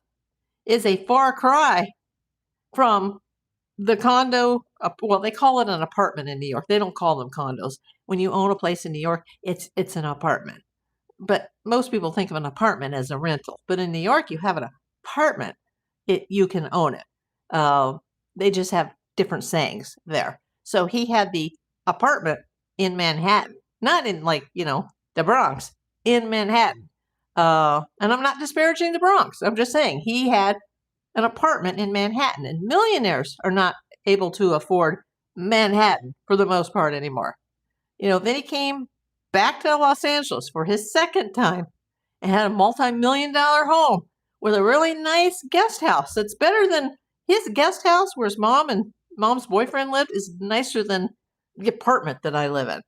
is a far cry from the condo. Well, they call it an apartment in New York. They don't call them condos. When you own a place in New York, it's an apartment. But most people think of an apartment as a rental. But in New York, you have an apartment. You can own it. They just have different sayings there. So he had the apartment in Manhattan, not in the Bronx, in Manhattan. And I'm not disparaging the Bronx. I'm just saying he had an apartment in Manhattan, and millionaires are not able to afford Manhattan for the most part anymore. Then he came back to Los Angeles for his second time and had a multi-million-dollar home with a really nice guest house that's better than his guest house where his mom and mom's boyfriend lived is nicer than the apartment that I live in.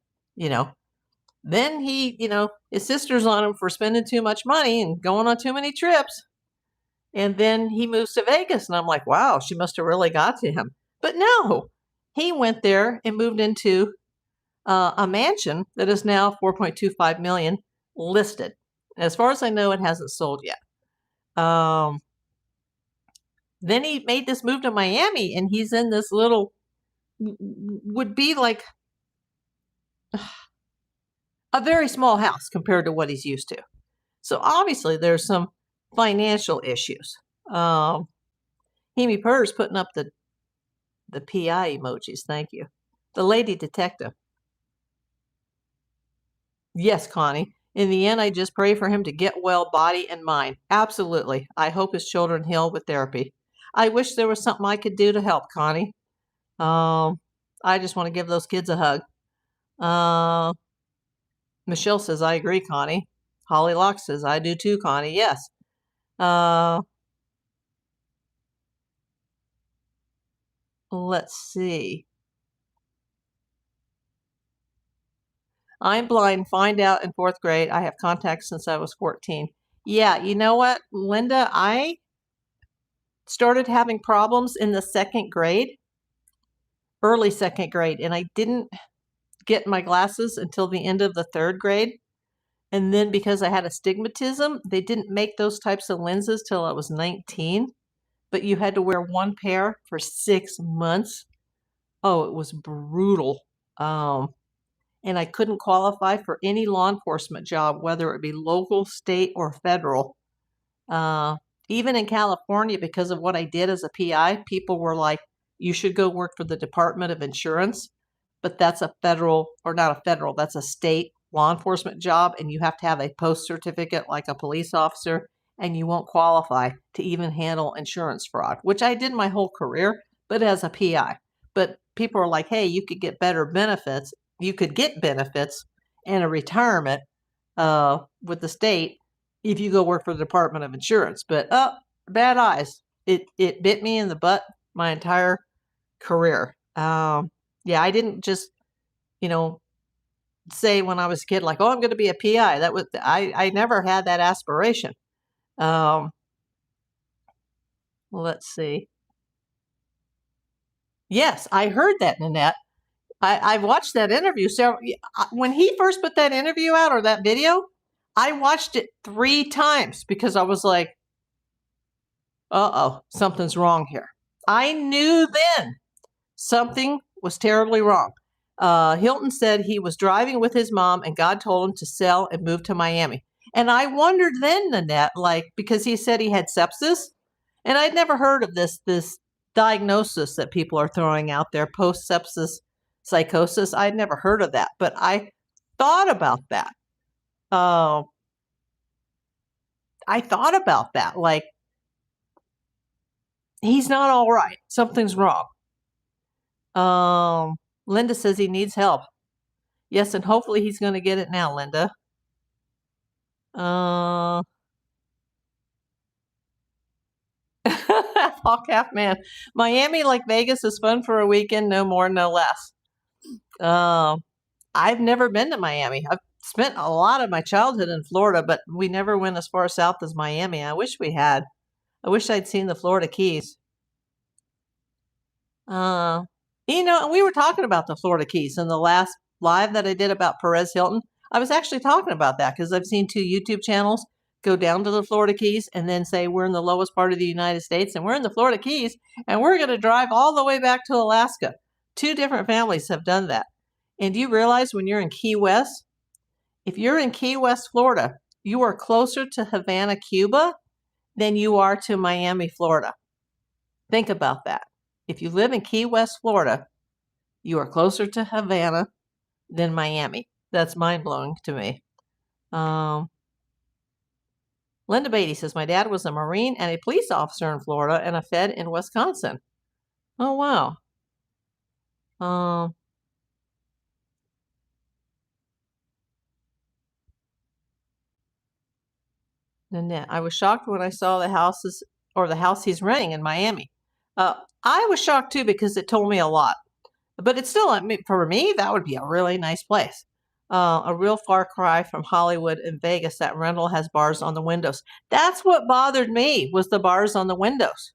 Then he, his sister's on him for spending too much money and going on too many trips. And then he moves to Vegas, and I'm like, wow, she must have really got to him. But no, he went there and moved into a mansion that is now $4.25 million listed. As far as I know, it hasn't sold yet. Then he made this move to Miami, and he's in this little, would be like a very small house compared to what he's used to. So obviously there's some financial issues. Hemi Purr's putting up the PI emojis. Thank you. The lady detective. Yes, Connie. In the end, I just pray for him to get well, body and mind. Absolutely. I hope his children heal with therapy. I wish there was something I could do to help, Connie. I just want to give those kids a hug. Michelle says, I agree, Connie. Holly Locke says, I do too, Connie. Yes. Let's see. I'm blind. Find out in 4th grade. I have contacts since I was 14. Yeah, you know what, Linda? I started having problems in the 2nd grade, early 2nd grade, and I didn't get my glasses until the end of the 3rd grade. And then because I had astigmatism, they didn't make those types of lenses till I was 19, but you had to wear one pair for 6 months. Oh, it was brutal. And I couldn't qualify for any law enforcement job, whether it be local, state, or federal. Even in California, because of what I did as a PI, people were like, you should go work for the Department of Insurance, but that's a federal, or not a federal, that's a state law enforcement job, and you have to have a post certificate like a police officer, and you won't qualify to even handle insurance fraud, which I did my whole career, but as a PI. But people are like, hey, you could get better benefits. You could get benefits and a retirement with the state if you go work for the Department of Insurance. But bad eyes. It bit me in the butt my entire career. Yeah, I didn't just, say when I was a kid, like, oh, I'm going to be a PI. That was I never had that aspiration. Let's see. Yes, I heard that, Nanette. I watched that interview. So when he first put that interview out, or that video, I watched it 3 times because I was like, uh-oh, something's wrong here. I knew then something was terribly wrong. Hilton said he was driving with his mom and God told him to sell and move to Miami. And I wondered then, Nanette, because he said he had sepsis, and I'd never heard of this diagnosis that people are throwing out there, post-sepsis psychosis. I'd never heard of that, but I thought about that. I thought about that. Like, he's not all right. Something's wrong. Linda says he needs help. Yes, and hopefully he's going to get it now, Linda. Hawk half man. Miami, like Vegas, is fun for a weekend, no more, no less. I've never been to Miami. I've spent a lot of my childhood in Florida, but we never went as far south as Miami. I wish we had. I wish I'd seen the Florida Keys. We were talking about the Florida Keys in the last live that I did about Perez Hilton. I was actually talking about that because I've seen 2 YouTube channels go down to the Florida Keys and then say we're in the lowest part of the United States and we're in the Florida Keys and we're going to drive all the way back to Alaska. 2 different families have done that. And do you realize when you're in Key West, if you're in Key West, Florida, you are closer to Havana, Cuba than you are to Miami, Florida. Think about that. If you live in Key West, Florida, you are closer to Havana than Miami. That's mind-blowing to me. Linda Beatty says, my dad was a Marine and a police officer in Florida and a Fed in Wisconsin. Oh, wow. Nanette, I was shocked when I saw the house he's renting in Miami. I was shocked too because it told me a lot. But it's still, for me, that would be a really nice place. A real far cry from Hollywood and Vegas. That rental has bars on the windows. That's what bothered me, was the bars on the windows.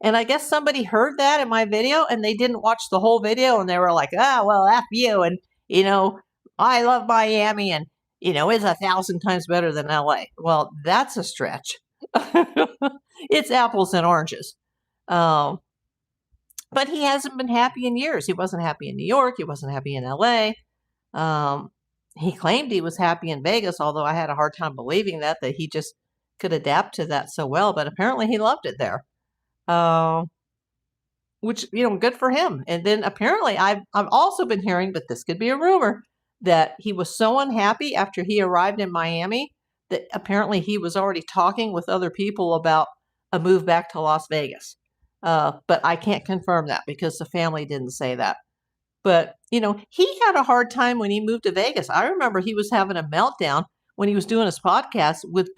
And I guess somebody heard that in my video and they didn't watch the whole video and they were like, well, F you. And, I love Miami and, it's 1,000 times better than LA. Well, that's a stretch. It's apples and oranges. Um, but he hasn't been happy in years. He wasn't happy in New York. He wasn't happy in LA. He claimed he was happy in Vegas, although I had a hard time believing that he just could adapt to that so well. But apparently he loved it there. Which, good for him. And then apparently I've also been hearing, but this could be a rumor, that he was so unhappy after he arrived in Miami that apparently he was already talking with other people about a move back to Las Vegas. But I can't confirm that because the family didn't say that. But, he had a hard time when he moved to Vegas. I remember he was having a meltdown when he was doing his podcast with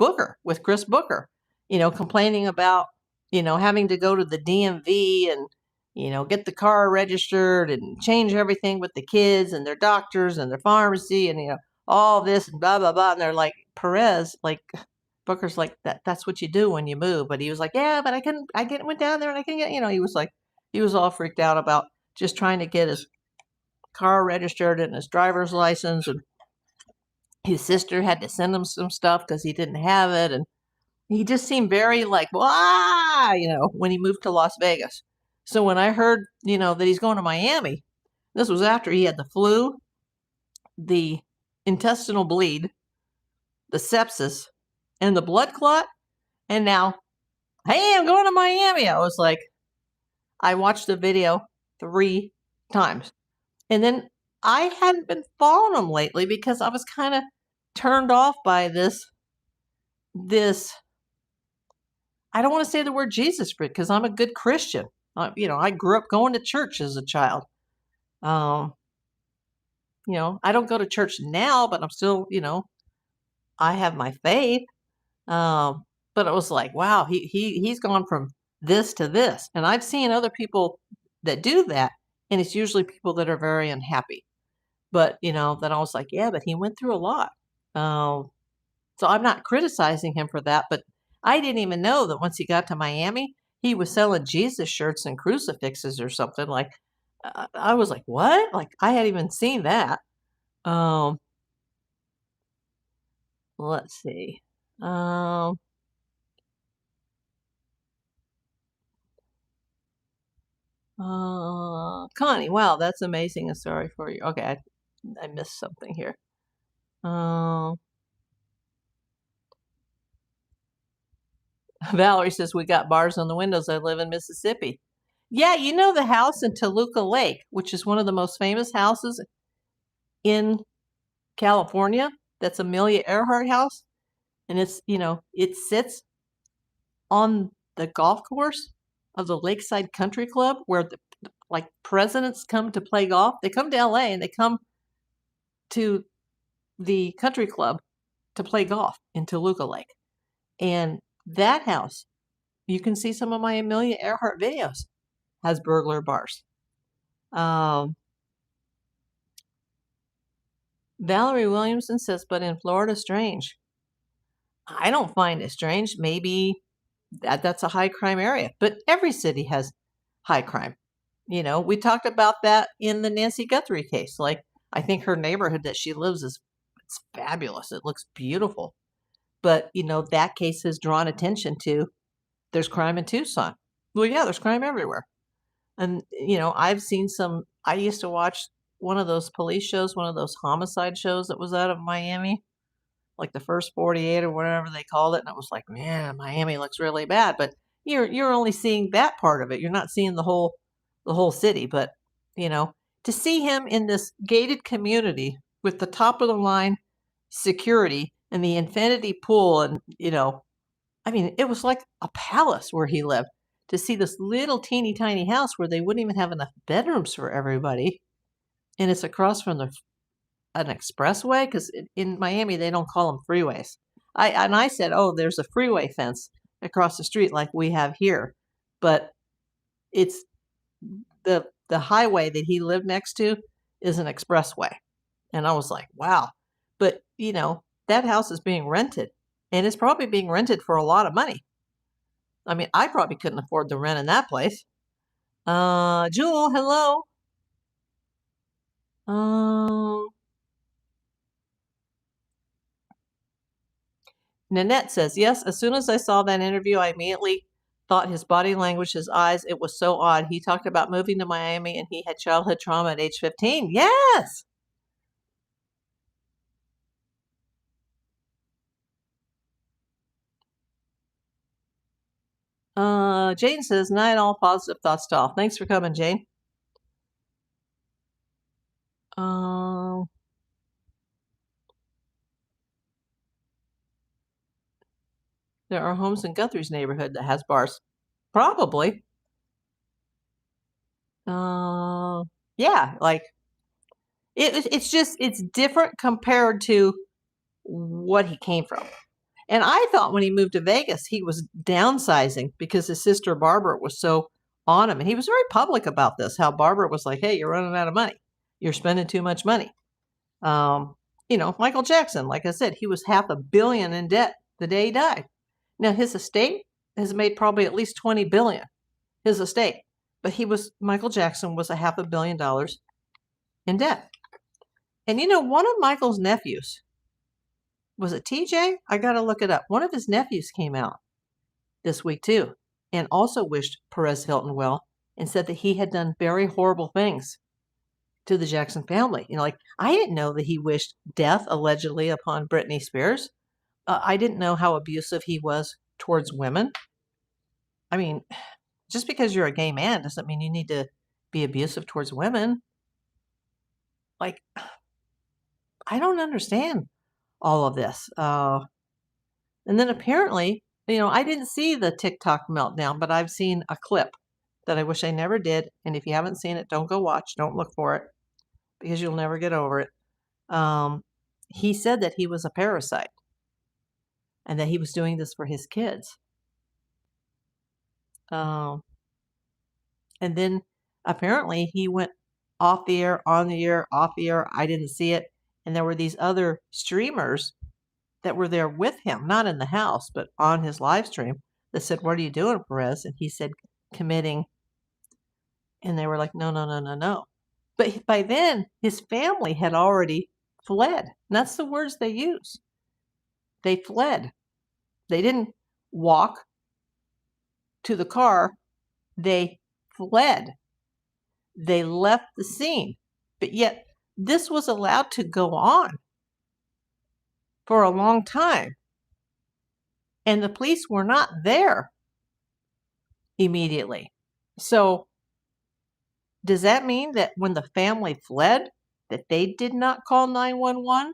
Chris Booker, complaining about, having to go to the DMV and, get the car registered and change everything with the kids and their doctors and their pharmacy and, all this and blah, blah, blah. And they're like, Perez, like, Booker's like, that's what you do when you move. But he was like, yeah, but went down there and I couldn't get, he was all freaked out about just trying to get his car registered and his driver's license. And his sister had to send him some stuff because he didn't have it. And he just seemed very like, wah, when he moved to Las Vegas. So when I heard, that he's going to Miami, this was after he had the flu, the intestinal bleed, the sepsis, and the blood clot. And now, hey, I'm going to Miami. I was like, I watched the video 3 times. And then I hadn't been following him lately because I was kind of turned off by this, I don't want to say the word Jesus freak because I'm a good Christian. I grew up going to church as a child. I don't go to church now, but I'm still, I have my faith. But it was like, wow, he's gone from this to this. And I've seen other people that do that, and it's usually people that are very unhappy. But, then I was like, yeah, but he went through a lot. So I'm not criticizing him for that, but I didn't even know that once he got to Miami, he was selling Jesus shirts and crucifixes or something. Like, I was like, what? Like, I hadn't even seen that. Let's see. Connie, wow, that's amazing and sorry for you. Okay, I missed something here. Valerie says, we got bars on the windows. I live in Mississippi. Yeah, the house in Toluca Lake, which is one of the most famous houses in California. That's Amelia Earhart house. And it's, it sits on the golf course of the Lakeside Country Club where like presidents come to play golf. They come to LA and they come to the country club to play golf in Toluca Lake. And that house, you can see some of my Amelia Earhart videos, has burglar bars. Valerie Williamson says, but in Florida, strange. I don't find it strange. Maybe that's a high crime area, but every city has high crime. We talked about that in the Nancy Guthrie case. Like, I think her neighborhood that she lives it's fabulous. It looks beautiful. But, that case has drawn attention to there's crime in Tucson. Well, yeah, there's crime everywhere. And, I've seen I used to watch one of those police shows, one of those homicide shows that was out of Miami, like the First 48 or whatever they called it. And I was like, man, Miami looks really bad. But you're only seeing that part of it. You're not seeing the whole city. But, to see him in this gated community with the top of the line security and the infinity pool and, it was like a palace where he lived. To see this little teeny tiny house where they wouldn't even have enough bedrooms for everybody. And it's across from an expressway, because in Miami, they don't call them freeways. I said, oh, there's a freeway fence across the street like we have here. But it's the highway that he lived next to is an expressway. And I was like, wow. But, that house is being rented. And it's probably being rented for a lot of money. I mean, I probably couldn't afford the rent in that place. Jewel, hello. Nanette says, yes, as soon as I saw that interview, I immediately thought his body language, his eyes, it was so odd. He talked about moving to Miami and he had childhood trauma at age 15. Yes. Jane says, night all, positive thoughts to all. Thanks for coming, Jane. There are homes in Guthrie's neighborhood that has bars. Probably. Yeah, like it's different compared to what he came from. And I thought when he moved to Vegas, he was downsizing because his sister Barbara was so on him. And he was very public about this, how Barbara was like, hey, you're running out of money. You're spending too much money. Michael Jackson, like I said, he was $500 million in debt the day he died. Now, his estate has made probably at least $20 billion, his estate. But Michael Jackson was $500 million in debt. And one of Michael's nephews, was it TJ? I got to look it up. One of his nephews came out this week too and also wished Perez Hilton well and said that he had done very horrible things to the Jackson family. I didn't know that he wished death allegedly upon Britney Spears. I didn't know how abusive he was towards women. I mean, just because you're a gay man doesn't mean you need to be abusive towards women. Like, I don't understand all of this. And then apparently, I didn't see the TikTok meltdown, but I've seen a clip that I wish I never did. And if you haven't seen it, don't go watch. Don't look for it because you'll never get over it. He said that he was a parasite and that he was doing this for his kids. And then apparently he went off the air, on the air, off the air. I didn't see it. And there were these other streamers that were there with him, not in the house, but on his live stream, that said, what are you doing, Perez? And he said, committing. And they were like, no, no, no, no, no. But by then, his family had already fled. And that's the words they use. They fled. They didn't walk to the car. They fled. They left the scene. But yet, this was allowed to go on for a long time. And the police were not there immediately. So does that mean that when the family fled, that they did not call 911?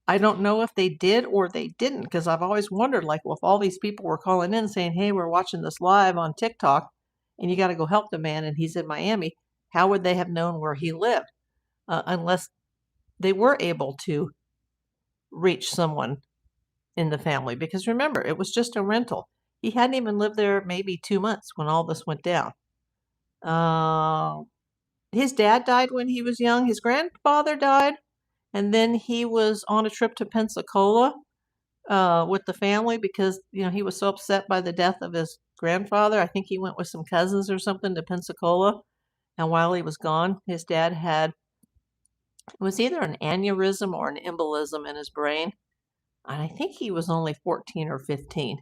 I don't know if they did or they didn't, because I've always wondered, like, well, if all these people were calling in saying, hey, we're watching this live on TikTok and you got to go help the man and he's in Miami, how would they have known where he lived? Unless they were able to reach someone in the family. Because remember, it was just a rental. He hadn't even lived there maybe 2 months when all this went down. His dad died when he was young. His grandfather died. And then he was on a trip to Pensacola with the family because, he was so upset by the death of his grandfather. I think he went with some cousins or something to Pensacola. And while he was gone, his dad had, it was either an aneurysm or an embolism in his brain. And I think he was only 14 or 15.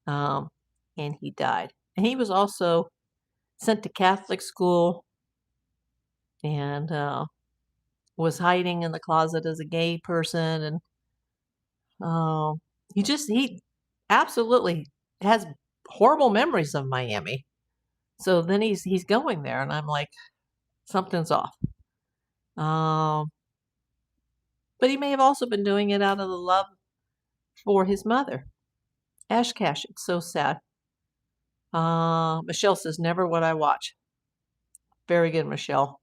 And he died. And he was also sent to Catholic school and was hiding in the closet as a gay person. And he absolutely has horrible memories of Miami. So then he's going there, and I'm like, something's off. But he may have also been doing it out of the love for his mother. Ash Cash, it's so sad. Michelle says, never would I watch. Very good, Michelle.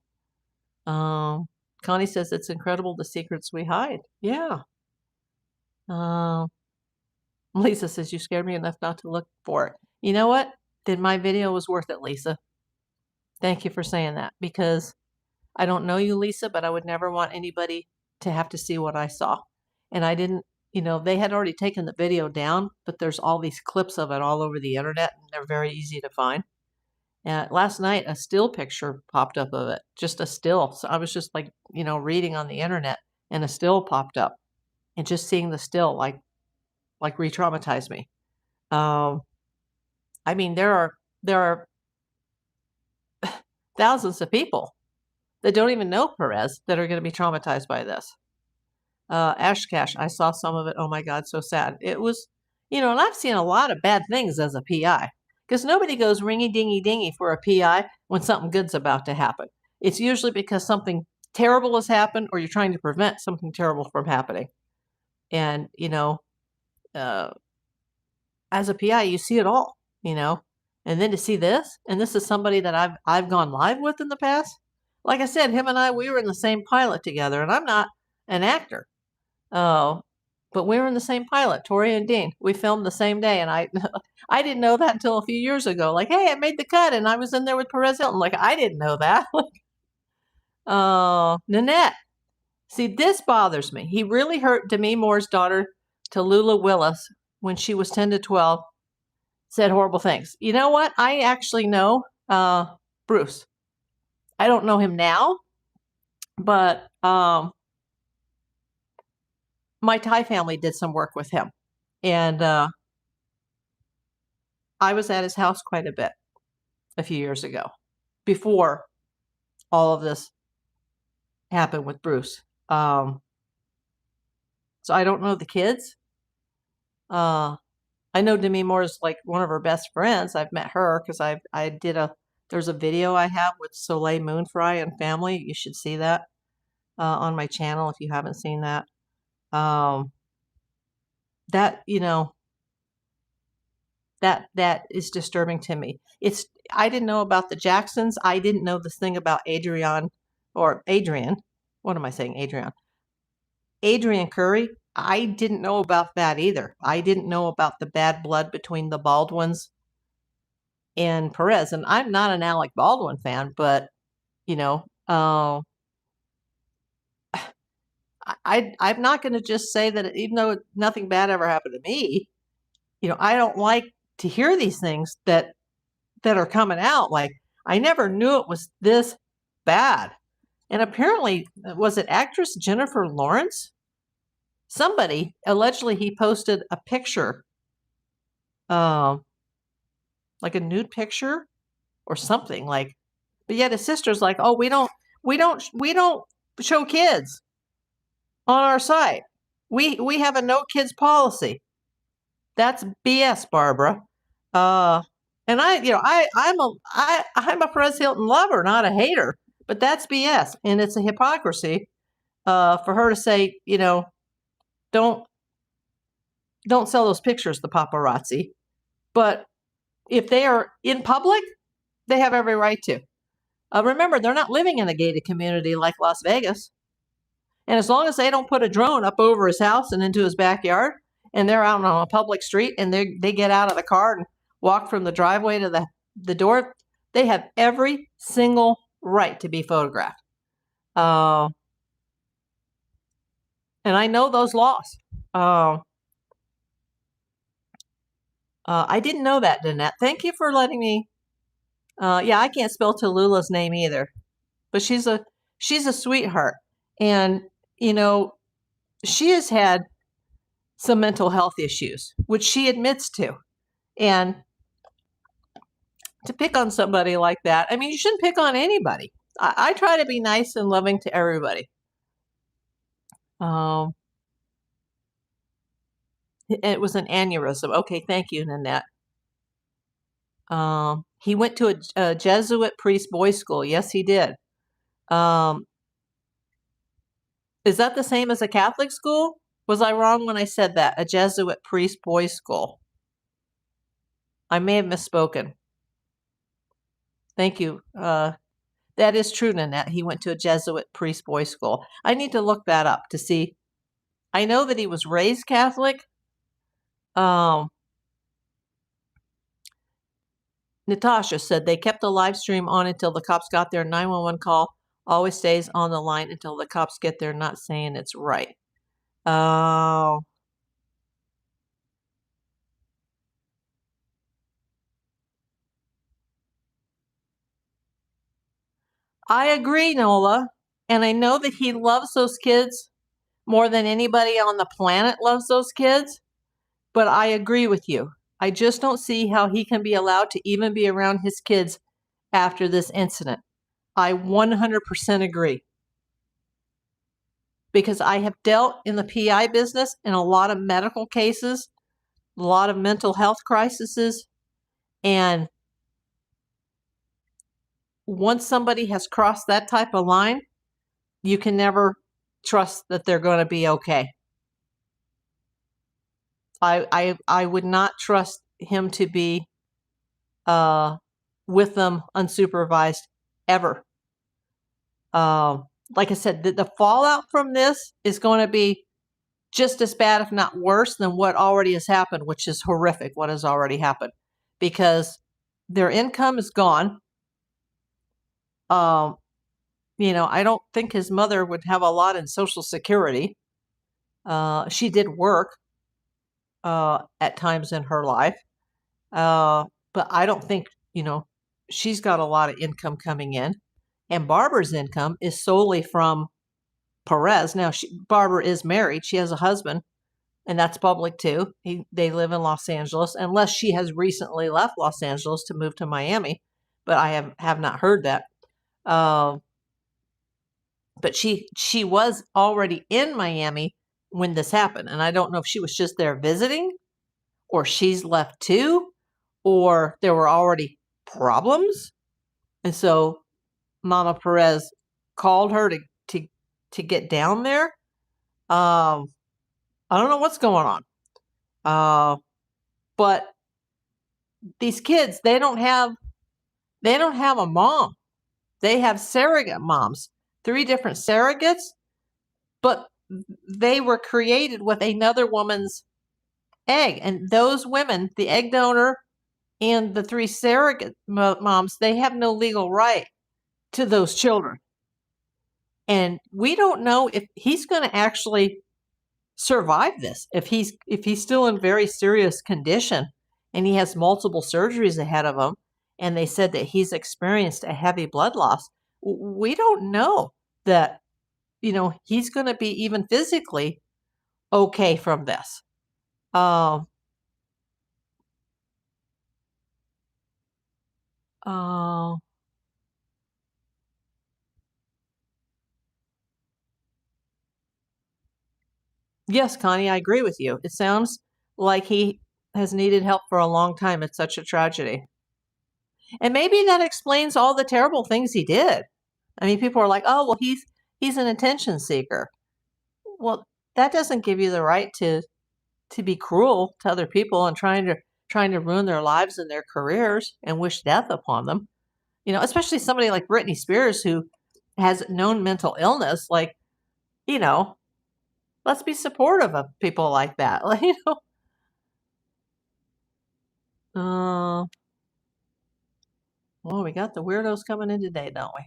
Connie says, it's incredible the secrets we hide. Yeah. Lisa says, you scared me enough not to look for it. You know what? Then my video was worth it, Lisa. Thank you for saying that, because I don't know you, Lisa, but I would never want anybody to have to see what I saw. And I didn't, they had already taken the video down, but there's all these clips of it all over the internet, and they're very easy to find. And last night, a still picture popped up of it, just a still. So I was just like, reading on the internet, and a still popped up. And just seeing the still, like re-traumatized me. I mean, there are thousands of people that don't even know Perez that are going to be traumatized by this. Ashcash, I saw some of it. Oh my God, so sad. It was, and I've seen a lot of bad things as a PI because nobody goes ringy dingy dingy for a PI when something good's about to happen. It's usually because something terrible has happened or you're trying to prevent something terrible from happening. And, as a PI, you see it all, and then to see this, and this is somebody that I've gone live with in the past. Like I said, him and I, we were in the same pilot together, and I'm not an actor. Oh, but we were in the same pilot, Tori and Dean. We filmed the same day, and I I didn't know that until a few years ago. Like, hey, I made the cut, and I was in there with Perez Hilton. Like, I didn't know that. Nanette. See, this bothers me. He really hurt Demi Moore's daughter, Tallulah Willis, when she was 10 to 12, said horrible things. You know what? I actually know Bruce. I don't know him now, but my Thai family did some work with him. And I was at his house quite a bit a few years ago, before all of this happened with Bruce. So I don't know the kids. I know Demi Moore is like one of her best friends. I've met her because there's a video I have with Soleil Moonfry and family. You should see that on my channel if you haven't seen that. That is disturbing to me. I didn't know about the Jacksons. I didn't know this thing about Adrian. What am I saying? Adrian Curry. I didn't know about that either. I didn't know about the bad blood between the Baldwins and Perez. And I'm not an Alec Baldwin fan, but I'm not going to just say that even though nothing bad ever happened to me, I don't like to hear these things that are coming out. Like, I never knew it was this bad. And apparently, was it actress Jennifer Lawrence? Somebody, allegedly, he posted a picture, like a nude picture or something, like, but yet his sister's like, oh, we don't show kids on our site. We have a no kids policy. That's BS, Barbara. And I'm a Perez Hilton lover, not a hater, but that's BS. And it's a hypocrisy, for her to say, don't sell those pictures, the paparazzi. But if they are in public, they have every right to. Remember, they're not living in a gated community like Las Vegas. And as long as they don't put a drone up over his house and into his backyard, and they're out on a public street and they get out of the car and walk from the driveway to the door, they have every single right to be photographed. And I know those laws. I didn't know that, Danette. Thank you for letting me. Yeah, I can't spell Tallulah's name either, but she's a sweetheart, and she has had some mental health issues, which she admits to, and to pick on somebody like that, I mean, you shouldn't pick on anybody. I try to be nice and loving to everybody. It was an aneurysm. Okay, thank you, Nanette. He went to a Jesuit priest boys' school. Yes, he did. Is that the same as a Catholic school? Was I wrong when I said that? A Jesuit priest boys' school. I may have misspoken. Thank you. That is true, Nanette. He went to a Jesuit priest boys' school. I need to look that up to see. I know that he was raised Catholic. Natasha said they kept the live stream on until the cops got their 911 call. Always stays on the line until the cops get there. Not saying it's right. Oh. I agree, Nola. And I know that he loves those kids more than anybody on the planet loves those kids. But I agree with you. I just don't see how he can be allowed to even be around his kids after this incident. I 100% agree. Because I have dealt in the PI business in a lot of medical cases, a lot of mental health crises, and once somebody has crossed that type of line, you can never trust that they're going to be okay. I would not trust him to be with them unsupervised ever. Like I said, the fallout from this is going to be just as bad, if not worse, than what already has happened, which is horrific, what has already happened, because their income is gone. I don't think his mother would have a lot in Social Security. She did work at times in her life, but I don't think, she's got a lot of income coming in. And Barbara's income is solely from Perez. Now, Barbara is married. She has a husband, and that's public too. They live in Los Angeles, unless she has recently left Los Angeles to move to Miami, but I have not heard that. But she was already in Miami when this happened, and I don't know if she was just there visiting, or she's left too, or there were already problems, and so Mama Perez called her to get down there. I don't know what's going on, but these kids, they don't have a mom. They have surrogate moms, 3 different surrogates, but they were created with another woman's egg. And those women, the egg donor and the 3 surrogate moms, they have no legal right to those children. And we don't know if he's going to actually survive this, if he's still in very serious condition, and he has multiple surgeries ahead of him, and they said that he's experienced a heavy blood loss. We don't know that, he's going to be even physically okay from this. Yes, Connie, I agree with you. It sounds like he has needed help for a long time. It's such a tragedy. And maybe that explains all the terrible things he did. I mean, people are like, oh, well, he's an attention seeker. Well, that doesn't give you the right to be cruel to other people and trying to ruin their lives and their careers and wish death upon them. Especially somebody like Britney Spears, who has known mental illness. Like, let's be supportive of people like that. Well, we got the weirdos coming in today, don't we?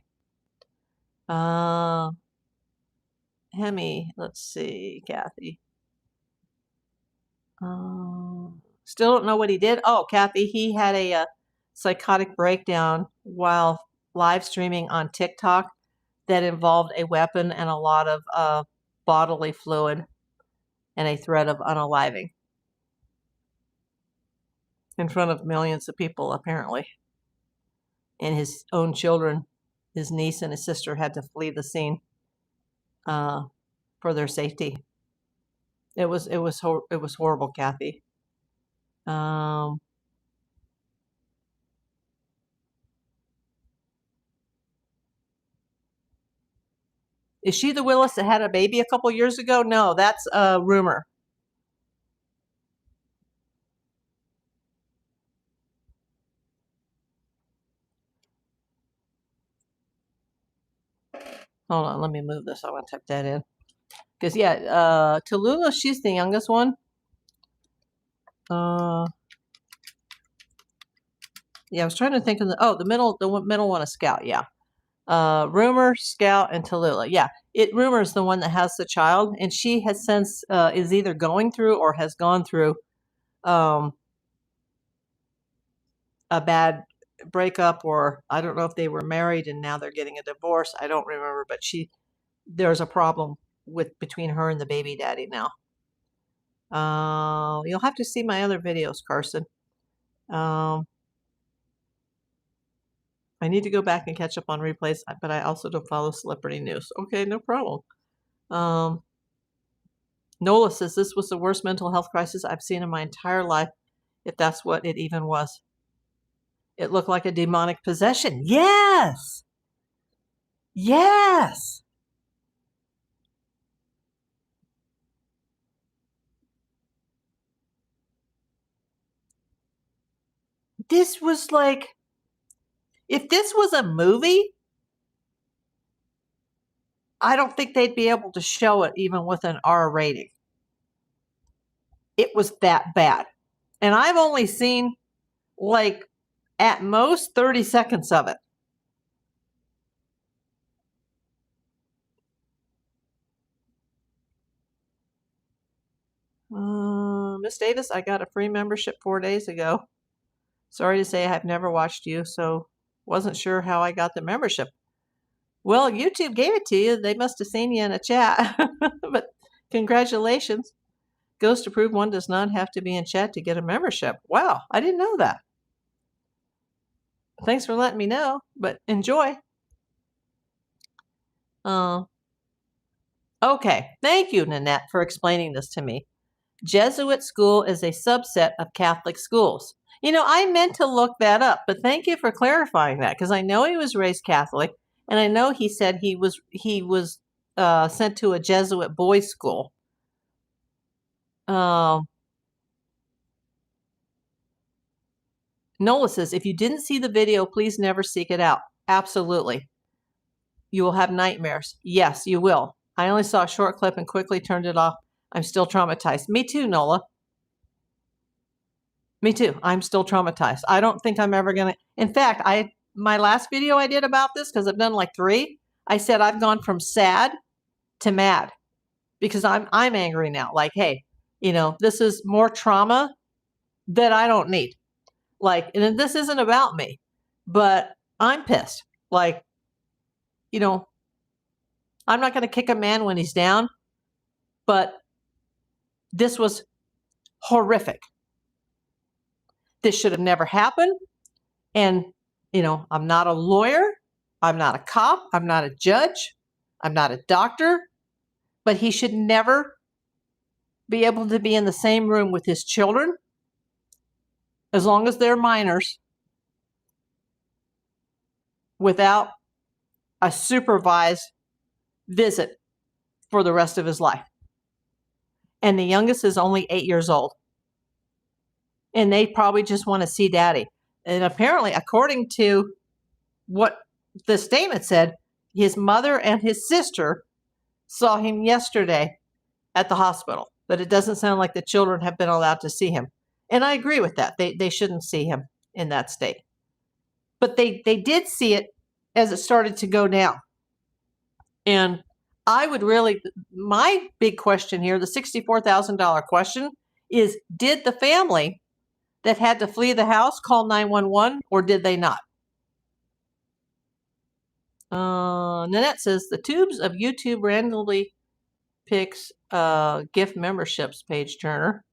Hemi, let's see, Kathy. Still don't know what he did. Oh, Kathy, he had a psychotic breakdown while live streaming on TikTok that involved a weapon and a lot of bodily fluid and a threat of unaliving in front of millions of people, apparently. And his own children, his niece and his sister, had to flee the scene for their safety. It was horrible, Kathy. Is she the Willis that had a baby a couple years ago? No, that's a rumor. Hold on, let me move this. I want to type that in. Because, yeah, Tallulah, she's the youngest one. Yeah, I was trying to think of the middle one is Scout, yeah. Rumor, Scout, and Tallulah. Yeah, Rumor is the one that has the child, and she has since is either going through or has gone through a bad breakup, or I don't know if they were married and now they're getting a divorce. I don't remember, but there's a problem between her and the baby daddy now. You'll have to see my other videos, Carson. I need to go back and catch up on replays, but I also don't follow celebrity news. Okay, no problem. Nola says, this was the worst mental health crisis I've seen in my entire life, if that's what it even was. It looked like a demonic possession. Yes! Yes! This was like, if this was a movie, I don't think they'd be able to show it even with an R rating. It was that bad. And I've only seen, like, at most 30 seconds of it. Miss Davis, I got a free membership 4 days ago. Sorry to say I've never watched you, so wasn't sure how I got the membership. Well, YouTube gave it to you. They must have seen you in a chat. But congratulations. Goes to prove one does not have to be in chat to get a membership. Wow, I didn't know that. Thanks for letting me know, but enjoy. Okay, thank you, Nanette, for explaining this to me. Jesuit school is a subset of Catholic schools. You know, I meant to look that up, but thank you for clarifying that, because I know he was raised Catholic, and I know he said he was sent to a Jesuit boys' school. Nola says, if you didn't see the video, please never seek it out. Absolutely. You will have nightmares. Yes, you will. I only saw a short clip and quickly turned it off. I'm still traumatized. Me too, Nola. Me too. I'm still traumatized. I don't think I'm ever going to. In fact, my last video I did about this, because I've done like 3, I said I've gone from sad to mad because I'm angry now. Like, hey, you know, this is more trauma that I don't need. Like, and this isn't about me, but I'm pissed. Like, you know, I'm not going to kick a man when he's down, but this was horrific. This should have never happened. And, you know, I'm not a lawyer. I'm not a cop. I'm not a judge. I'm not a doctor. But he should never be able to be in the same room with his children, as long as they're minors, without a supervised visit for the rest of his life. And the youngest is only 8 years old. And they probably just want to see daddy. And apparently, according to what the statement said, his mother and his sister saw him yesterday at the hospital. But it doesn't sound like the children have been allowed to see him. And I agree with that. They shouldn't see him in that state. But they did see it as it started to go down. And I would really, my big question here, the $64,000 question, is did the family that had to flee the house call 911, or did they not? Nanette says, the tubes of YouTube randomly picks gift memberships, Page Turner.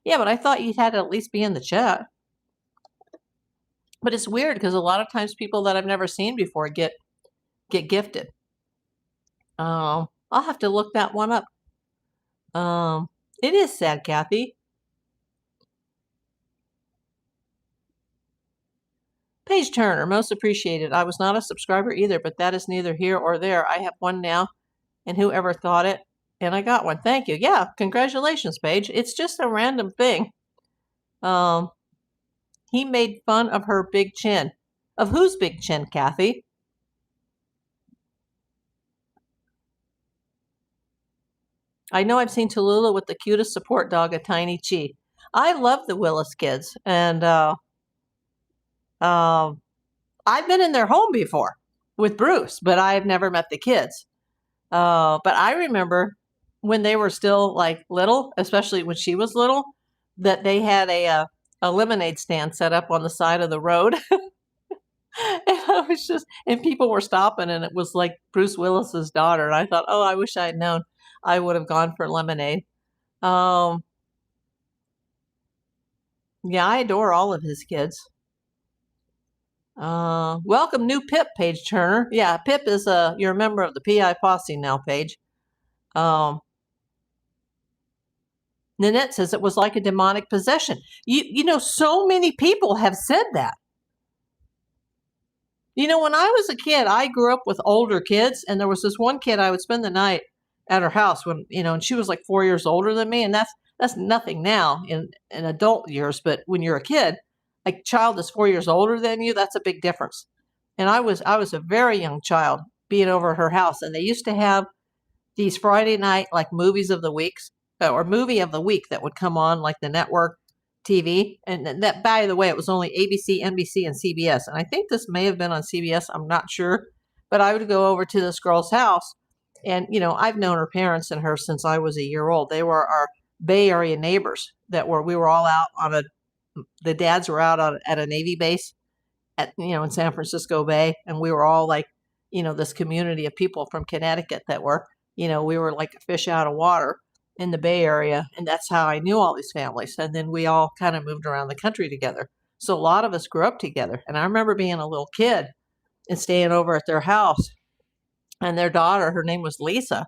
Yeah, but I thought you had to at least be in the chat. But it's weird because a lot of times people that I've never seen before get gifted. I'll have to look that one up. It is sad, Kathy. Page Turner, most appreciated. I was not a subscriber either, but that is neither here or there. I have one now, and whoever thought it, and I got one. Thank you. Yeah, congratulations, Paige. It's just a random thing. He made fun of her big chin. Of whose big chin, Kathy? I know I've seen Tallulah with the cutest support dog, a tiny Chi. I love the Willis kids, and I've been in their home before with Bruce, but I've never met the kids. But I remember when they were still like little, especially when she was little, that they had a lemonade stand set up on the side of the road. And I was just, and people were stopping, and it was like Bruce Willis's daughter. And I thought, oh, I wish I had known. I would have gone for lemonade. Yeah, I adore all of his kids. Welcome, new Pip, Page Turner. Yeah, Pip is you're a member of the PI Posse now, Paige. Nanette says it was like a demonic possession. You know, so many people have said that. You know, when I was a kid, I grew up with older kids, and there was this one kid I would spend the night at her house when, you know, and she was like 4 years older than me, and that's nothing now in adult years, but when you're a kid, a child is 4 years older than you, that's a big difference. And I was a very young child being over at her house, and they used to have these Friday night like movies of the weeks or movie of the week that would come on like the network TV. And that, by the way, it was only ABC, NBC, and CBS. And I think this may have been on CBS. I'm not sure. But I would go over to this girl's house. And, you know, I've known her parents and her since I was a year old. They were our Bay Area neighbors we were all out on the dads were out at a Navy base in San Francisco Bay. And we were all like, this community of people from Connecticut that were, we were like a fish out of water in the Bay Area. And that's how I knew all these families. And then we all kind of moved around the country together. So a lot of us grew up together. And I remember being a little kid and staying over at their house. And their daughter, her name was Lisa.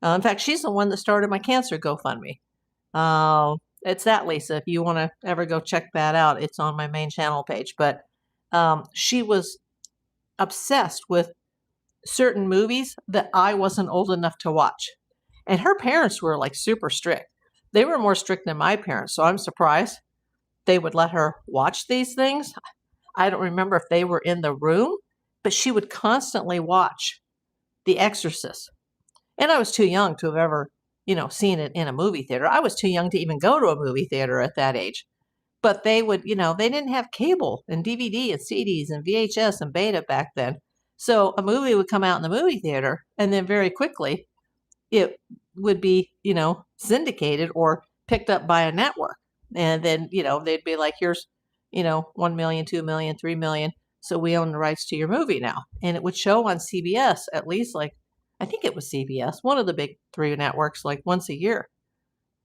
In fact, she's the one that started my cancer GoFundMe. It's that Lisa. If you want to ever go check that out, it's on my main channel page. But she was obsessed with certain movies that I wasn't old enough to watch. And her parents were like super strict. They were more strict than my parents. So I'm surprised they would let her watch these things. I don't remember if they were in the room, but she would constantly watch The Exorcist. And I was too young to have ever, seen it in a movie theater. I was too young to even go to a movie theater at that age. But they would, they didn't have cable and DVD and CDs and VHS and beta back then. So a movie would come out in the movie theater, and then very quickly it would be, syndicated or picked up by a network. And then, they'd be like, here's, 1 million, 2 million, 3 million. So we own the rights to your movie now. And it would show on CBS, at least like, I think it was CBS, one of the big three networks, like once a year.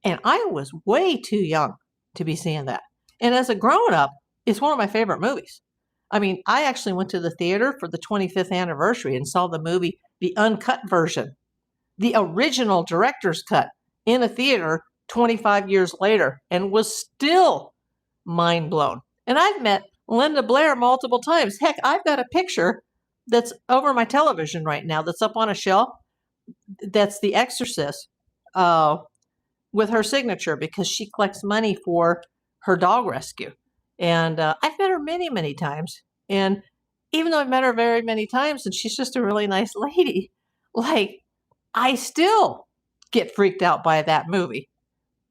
And I was way too young to be seeing that. And as a grown up, it's one of my favorite movies. I mean, I actually went to the theater for the 25th anniversary and saw the movie, the uncut version, the original director's cut in a theater 25 years later, and was still mind blown. And I've met Linda Blair multiple times. Heck, I've got a picture that's over my television right now that's up on a shelf. That's The Exorcist with her signature because she collects money for her dog rescue. And I've met her many, many times. And even though I've met her very many times and she's just a really nice lady, like, I still get freaked out by that movie.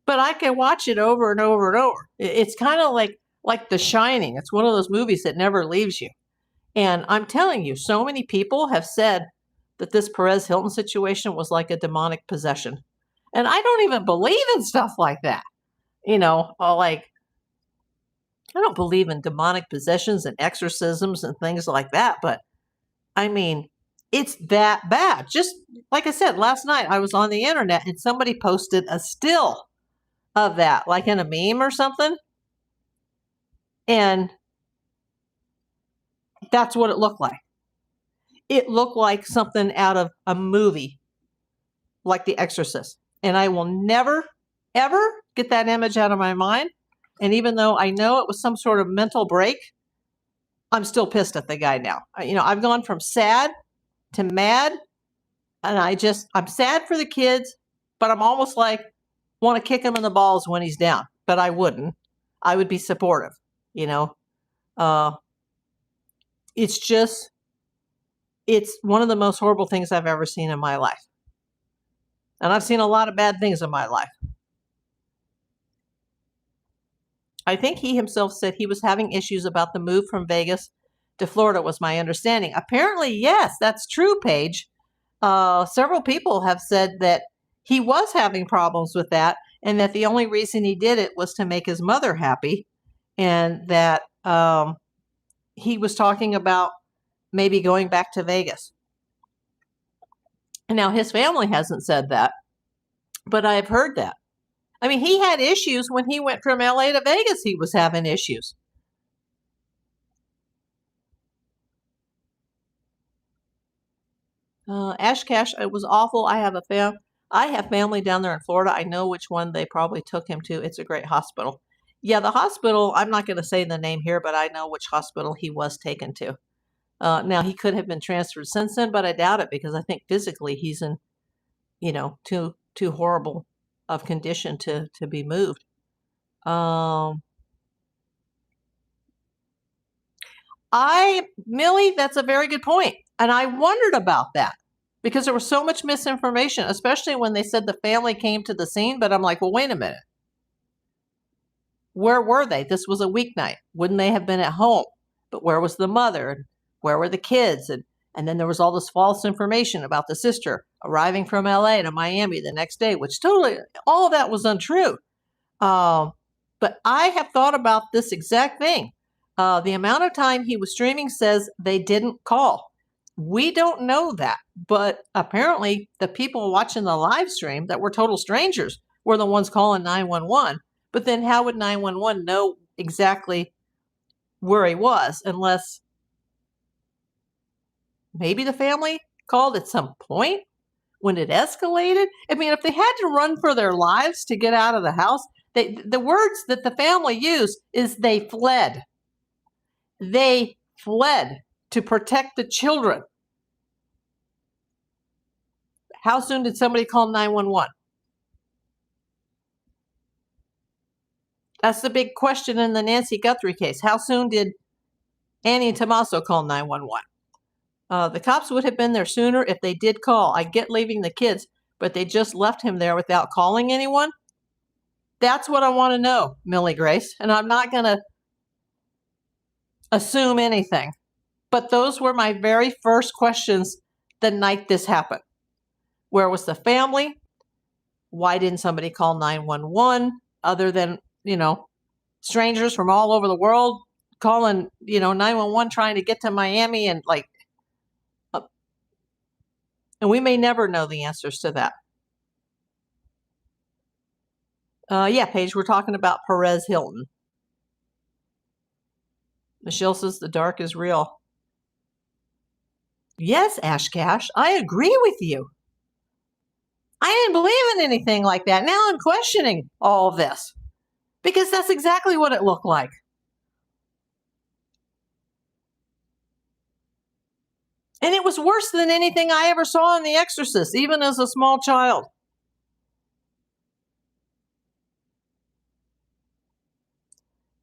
But I can watch it over and over and over. It's kind of like The Shining. It's one of those movies that never leaves you. And I'm telling you, so many people have said that this Perez Hilton situation was like a demonic possession. And I don't even believe in stuff like that. Like, I don't believe in demonic possessions and exorcisms and things like that. But I mean, it's that bad. Just like I said, last night I was on the internet and somebody posted a still of that, like in a meme or something. And that's what it looked like. It looked like something out of a movie, like The Exorcist. And I will never, ever get that image out of my mind. And even though I know it was some sort of mental break, I'm still pissed at the guy now. I've gone from sad to mad. And I'm sad for the kids, but I'm almost like, want to kick him in the balls when he's down. But I wouldn't. I would be supportive, it's one of the most horrible things I've ever seen in my life. And I've seen a lot of bad things in my life. I think he himself said he was having issues about the move from Vegas to Florida, was my understanding. Apparently, yes, that's true, Paige. Several people have said that he was having problems with that and that the only reason he did it was to make his mother happy, and that he was talking about maybe going back to Vegas. Now, his family hasn't said that, but I've heard that. I mean, he had issues when he went from LA to Vegas. He was having issues. Ash Cash, it was awful. I have family down there in Florida. I know which one they probably took him to. It's a great hospital. Yeah, the hospital, I'm not going to say the name here, but I know which hospital he was taken to. Now, he could have been transferred since then, but I doubt it because I think physically he's in, too horrible of condition to be moved. Millie, that's a very good point. And I wondered about that because there was so much misinformation, especially when they said the family came to the scene. But I'm like, well, wait a minute. Where were they? This was a weeknight. Wouldn't they have been at home? But where was the mother? And where were the kids? And then there was all this false information about the sister arriving from LA to Miami the next day, which totally, all of that was untrue. But I have thought about this exact thing. The amount of time he was streaming says they didn't call. We don't know that, but apparently the people watching the live stream that were total strangers were the ones calling 911. But then how would 911 know exactly where he was unless maybe the family called at some point when it escalated? I mean, if they had to run for their lives to get out of the house, the words that the family used is they fled. They fled to protect the children. How soon did somebody call 911? That's the big question in the Nancy Guthrie case. How soon did Annie and Tommaso call 911? The cops would have been there sooner if they did call. I get leaving the kids, but they just left him there without calling anyone. That's what I want to know, Millie Grace. And I'm not going to assume anything. But those were my very first questions the night this happened. Where was the family? Why didn't somebody call 911 other than, strangers from all over the world calling, 911 trying to get to Miami and and we may never know the answers to that. Yeah, Paige, we're talking about Perez Hilton. Michelle says the dark is real. Yes, Ash Cash, I agree with you. I didn't believe in anything like that. Now I'm questioning all of this because that's exactly what it looked like. And it was worse than anything I ever saw in The Exorcist, even as a small child.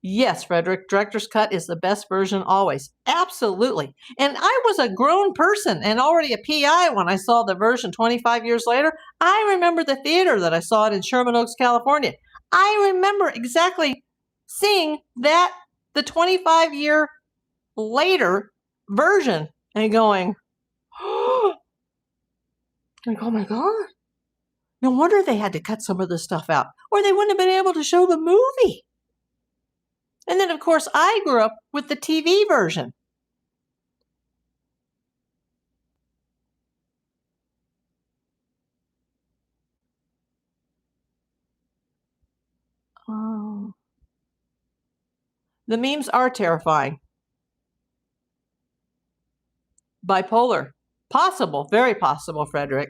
Yes, Frederick, director's cut is the best version always. Absolutely. And I was a grown person and already a PI when I saw the version 25 years later. I remember the theater that I saw it in Sherman Oaks, California. I remember exactly seeing that, the 25-year later version, and going, oh my God. No wonder they had to cut some of this stuff out, or they wouldn't have been able to show the movie. And then, of course, I grew up with the TV version. Oh. The memes are terrifying. Bipolar. Possible. Very possible, Frederick.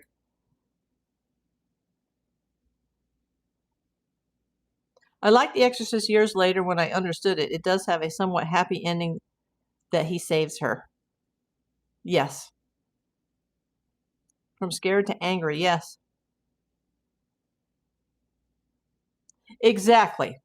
I like The Exorcist years later when I understood it. It does have a somewhat happy ending that he saves her. Yes. From scared to angry, yes. Exactly.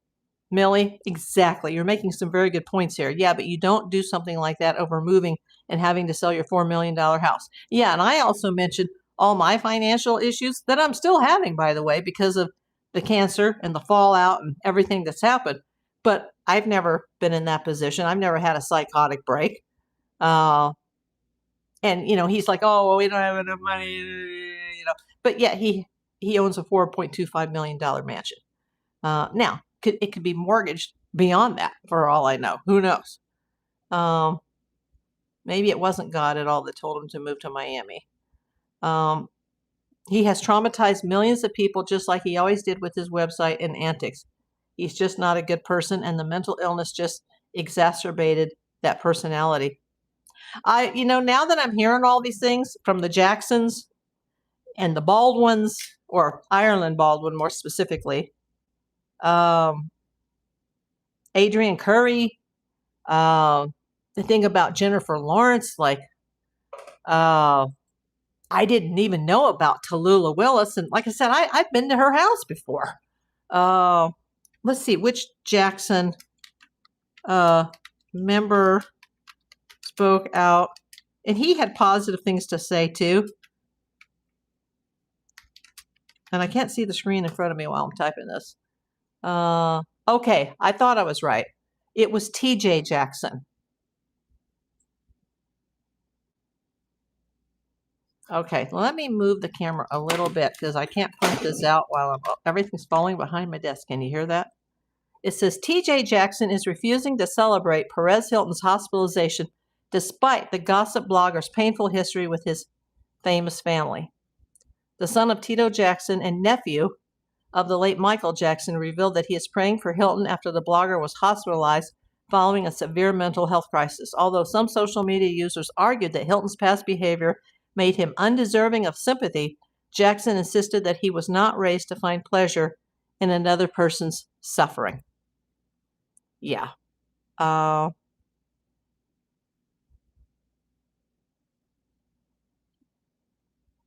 Millie, exactly. You're making some very good points here. Yeah, but you don't do something like that over moving and having to sell your $4 million house. Yeah, and I also mentioned all my financial issues that I'm still having, by the way, because of the cancer and the fallout and everything that's happened. But I've never been in that position. I've never had a psychotic break. And, he's like, oh, well, we don't have enough money, But yeah, he owns a $4.25 million mansion. Now, it could be mortgaged beyond that for all I know. Who knows? Maybe it wasn't God at all that told him to move to Miami. He has traumatized millions of people just like he always did with his website and antics. He's just not a good person, and the mental illness just exacerbated that personality. Now that I'm hearing all these things from the Jacksons and the Baldwins, or Ireland Baldwin more specifically, Adrian Curry, the thing about Jennifer Lawrence, like, I didn't even know about Tallulah Willis. And like I said, I've been to her house before. Let's see, which Jackson member spoke out. And he had positive things to say, too. And I can't see the screen in front of me while I'm typing this. Okay, I thought I was right. It was T.J. Jackson. Okay, let me move the camera a little bit because I can't print this out while everything's falling behind my desk. Can you hear that? It says T.J. Jackson is refusing to celebrate Perez Hilton's hospitalization despite the gossip blogger's painful history with his famous family. The son of Tito Jackson and nephew of the late Michael Jackson revealed that he is praying for Hilton after the blogger was hospitalized following a severe mental health crisis. Although some social media users argued that Hilton's past behavior made him undeserving of sympathy, Jackson insisted that he was not raised to find pleasure in another person's suffering. Yeah.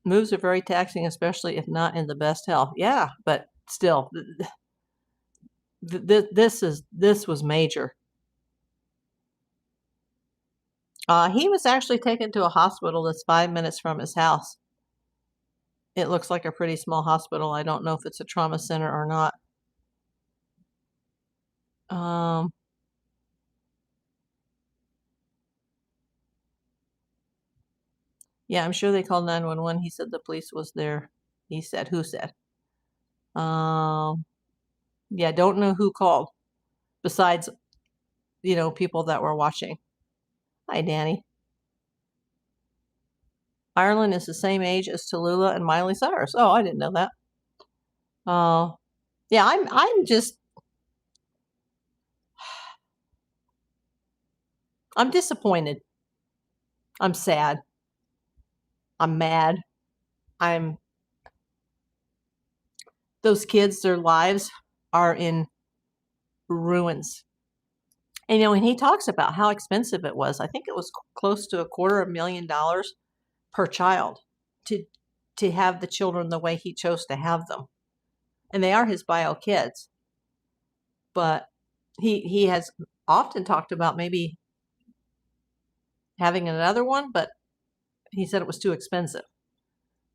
Moves are very taxing, especially if not in the best health. Yeah, but still, this was major. He was actually taken to a hospital that's 5 minutes from his house. It looks like a pretty small hospital. I don't know if it's a trauma center or not. Yeah, I'm sure they called 911. He said the police was there. He said, who said? Yeah, don't know who called besides, people that were watching. Hi, Danny. Ireland is the same age as Tallulah and Miley Cyrus. Oh, I didn't know that. Yeah, I'm disappointed. I'm sad. I'm mad. Those kids, their lives are in ruins. And, and he talks about how expensive it was. I think it was close to $250,000 per child to have the children the way he chose to have them. And they are his bio kids. But he has often talked about maybe having another one, but he said it was too expensive.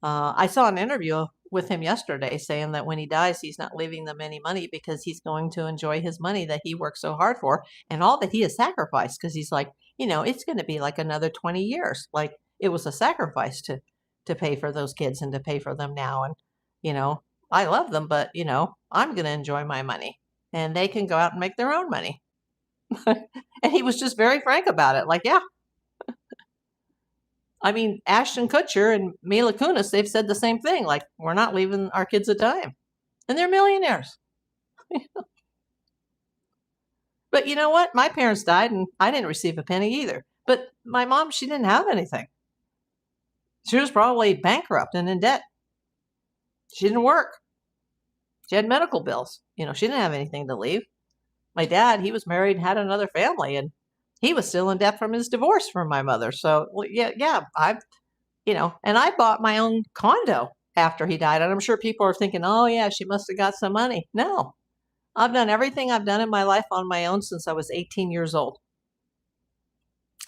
I saw an interview with him yesterday saying that when he dies, he's not leaving them any money because he's going to enjoy his money that he worked so hard for and all that he has sacrificed. Because he's like, it's going to be like another 20 years. Like it was a sacrifice to pay for those kids and to pay for them now. And, I love them, but, I'm going to enjoy my money and they can go out and make their own money. And he was just very frank about it. Like, yeah. I mean, Ashton Kutcher and Mila Kunis, they've said the same thing. Like, we're not leaving our kids a dime. And they're millionaires. But you know what? My parents died and I didn't receive a penny either. But my mom, she didn't have anything. She was probably bankrupt and in debt. She didn't work. She had medical bills. She didn't have anything to leave. My dad, he was married and had another family, and he was still in debt from his divorce from my mother. So, yeah, and I bought my own condo after he died. And I'm sure people are thinking, oh, yeah, she must have got some money. No, I've done everything I've done in my life on my own since I was 18 years old.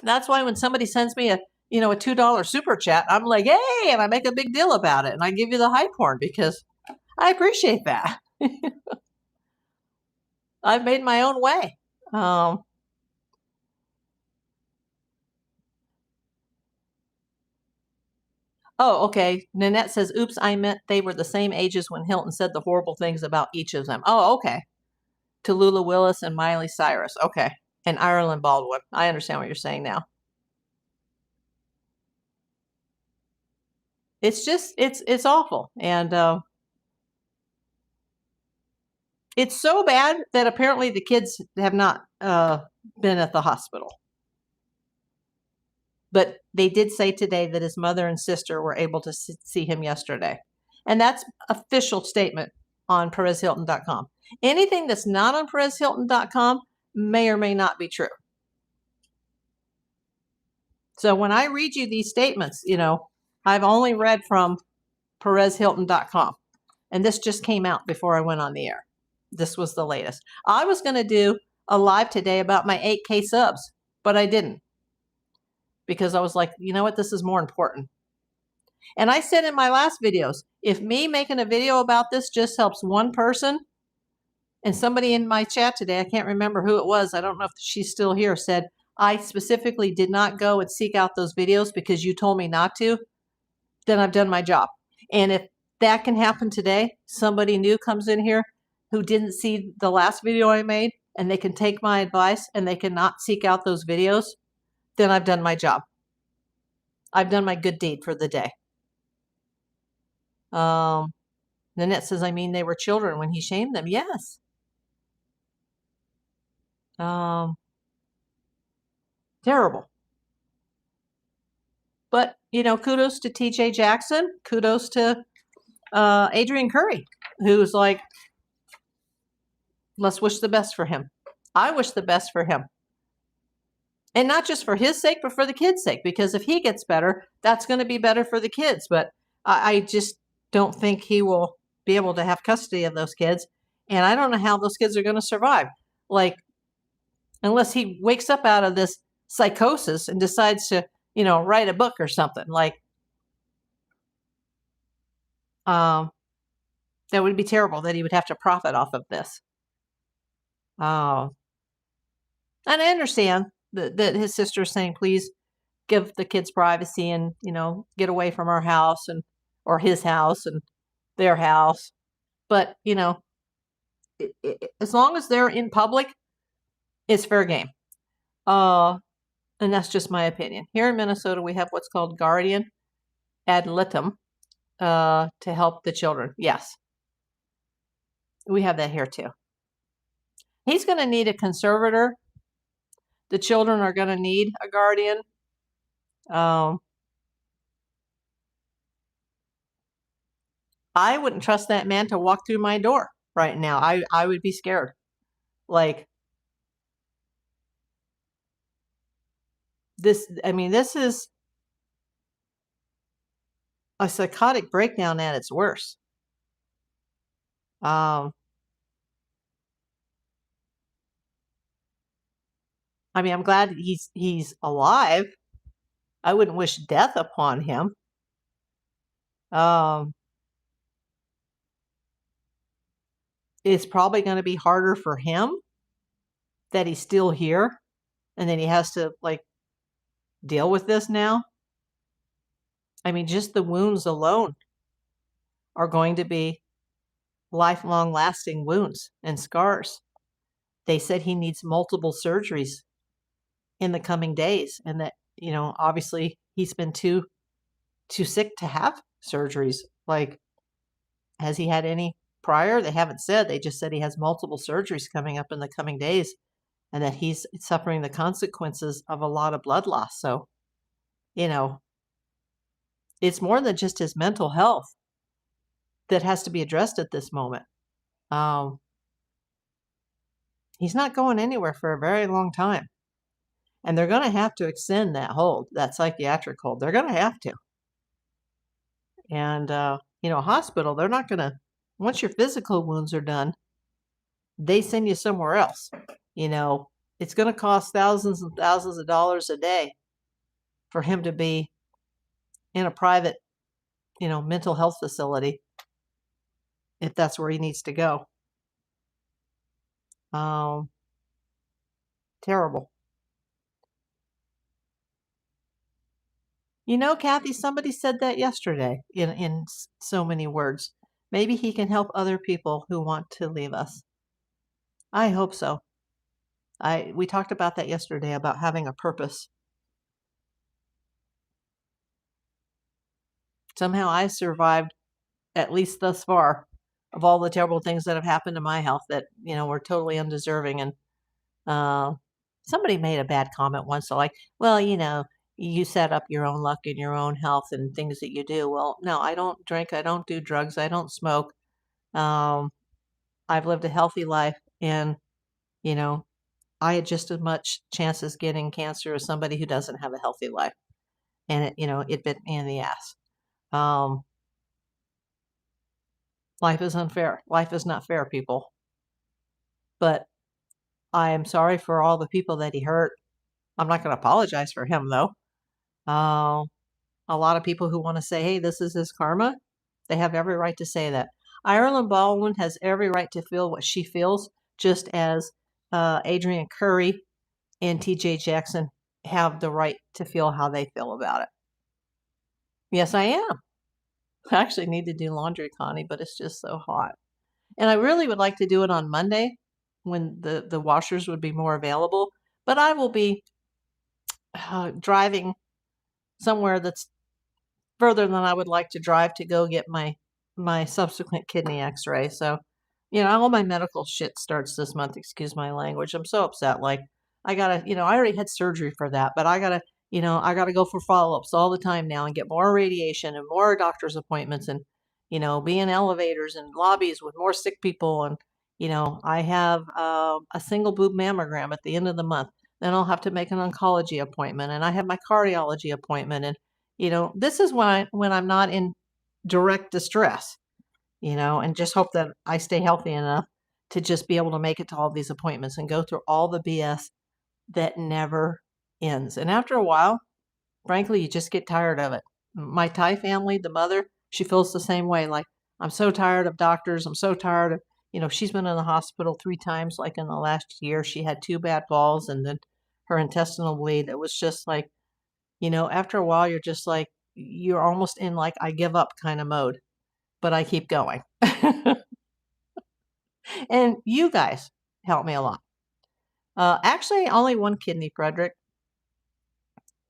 That's why when somebody sends me a $2 super chat, I'm like, hey, and I make a big deal about it. And I give you the hype horn because I appreciate that. I've made my own way. Oh, okay. Nanette says, oops, I meant they were the same ages when Hilton said the horrible things about each of them. Oh, okay. Tallulah Willis and Miley Cyrus. Okay. And Ireland Baldwin. I understand what you're saying now. It's just, it's awful. And it's so bad that apparently the kids have not been at the hospital. But they did say today that his mother and sister were able to see him yesterday. And that's official statement on perezhilton.com. Anything that's not on perezhilton.com may or may not be true. So when I read you these statements, you know, I've only read from perezhilton.com. And this just came out before I went on the air. This was the latest. I was going to do a live today about my 8K subs, but I didn't. Because I was like, you know what, this is more important. And I said in my last videos, if me making a video about this just helps one person, and somebody in my chat today, I can't remember who it was, I don't know if she's still here, said, I specifically did not go and seek out those videos because you told me not to, then I've done my job. And if that can happen today, somebody new comes in here who didn't see the last video I made, and they can take my advice and they cannot seek out those videos, then I've done my job. I've done my good deed for the day. Nanette says, I mean, they were children when he shamed them. Yes. Terrible. But, you know, kudos to TJ Jackson. Kudos to Adrian Curry, who's like, let's wish the best for him. I wish the best for him. And not just for his sake, but for the kids' sake. Because if he gets better, that's going to be better for the kids. But I just don't think he will be able to have custody of those kids. And I don't know how those kids are going to survive. Like, unless he wakes up out of this psychosis and decides to, you know, write a book or something. Like, that would be terrible that he would have to profit off of this. And I understand that his sister is saying, please give the kids privacy and, you know, get away from our house and, or his house and their house. But, you know, as long as they're in public, it's fair game. And that's just my opinion. Here in Minnesota, we have what's called guardian ad litem to help the children. Yes. We have that here too. He's going to need a conservator. The children are going to need a guardian. I wouldn't trust that man to walk through my door right now. I would be scared. Like, this, I mean, this is a psychotic breakdown at its worst. I mean, I'm glad he's alive. I wouldn't wish death upon him. It's probably going to be harder for him that he's still here and then he has to, like, deal with this now. I mean, just the wounds alone are going to be lifelong lasting wounds and scars. They said he needs multiple surgeries in the coming days, and that, you know, obviously he's been too sick to have surgeries. Like, has he had any prior? They haven't said. They just said he has multiple surgeries coming up in the coming days and that he's suffering the consequences of a lot of blood loss. So, you know, it's more than just his mental health that has to be addressed at this moment. He's not going anywhere for a very long time. And they're going to have to extend that hold, that psychiatric hold. They're going to have to. And, you know, a hospital, they're not going to, once your physical wounds are done, they send you somewhere else. You know, it's going to cost thousands and thousands of dollars a day for him to be in a private, you know, mental health facility, if that's where he needs to go. Terrible. You know, Kathy, somebody said that yesterday in so many words. Maybe he can help other people who want to leave us. I hope so. We talked about that yesterday, about having a purpose. somehow I survived, at least thus far, of all the terrible things that have happened to my health that, were totally undeserving. And uh, somebody made a bad comment once, so like, well, you set up your own luck in your own health and things that you do. Well, no, I don't drink, I don't do drugs, I don't smoke. Um, I've lived a healthy life, and you know, I had just as much chance as getting cancer as somebody who doesn't have a healthy life, and it bit me in the ass. Um, Life is unfair. Life is not fair, people. But I am sorry for all the people that he hurt. I'm not going to apologize for him, though. Uh, a lot of people who want to say, hey, this is his karma, they have every right to say that. Ireland Baldwin has every right to feel what she feels, just as Adrian Curry and TJ Jackson have the right to feel how they feel about it. Yes, I am. I actually need to do laundry, Connie, but it's just so hot. And I really would like to do it on Monday when the washers would be more available. But I will be driving somewhere that's further than I would like to drive to go get my subsequent kidney x-ray. So, all my medical shit starts this month, excuse my language. I'm so upset. Like, I gotta, I already had surgery for that, but I gotta go for follow-ups all the time now and get more radiation and more doctor's appointments and, be in elevators and lobbies with more sick people. And, I have a single boob mammogram at the end of the month. Then I'll have to make an oncology appointment, and I have my cardiology appointment. And this is when I'm not in direct distress, and just hope that I stay healthy enough to just be able to make it to all these appointments and go through all the BS that never ends. And after a while, frankly, you just get tired of it. My Thai family, the mother, she feels the same way. Like, I'm so tired of doctors. I'm so tired of, she's been in the hospital 3 times, like in the last year. She had 2 bad falls and then her intestinal bleed. It was just like, after a while, you're just like, you're almost in like, I give up kind of mode, but I keep going. And you guys help me a lot. Actually, only one kidney, Frederick.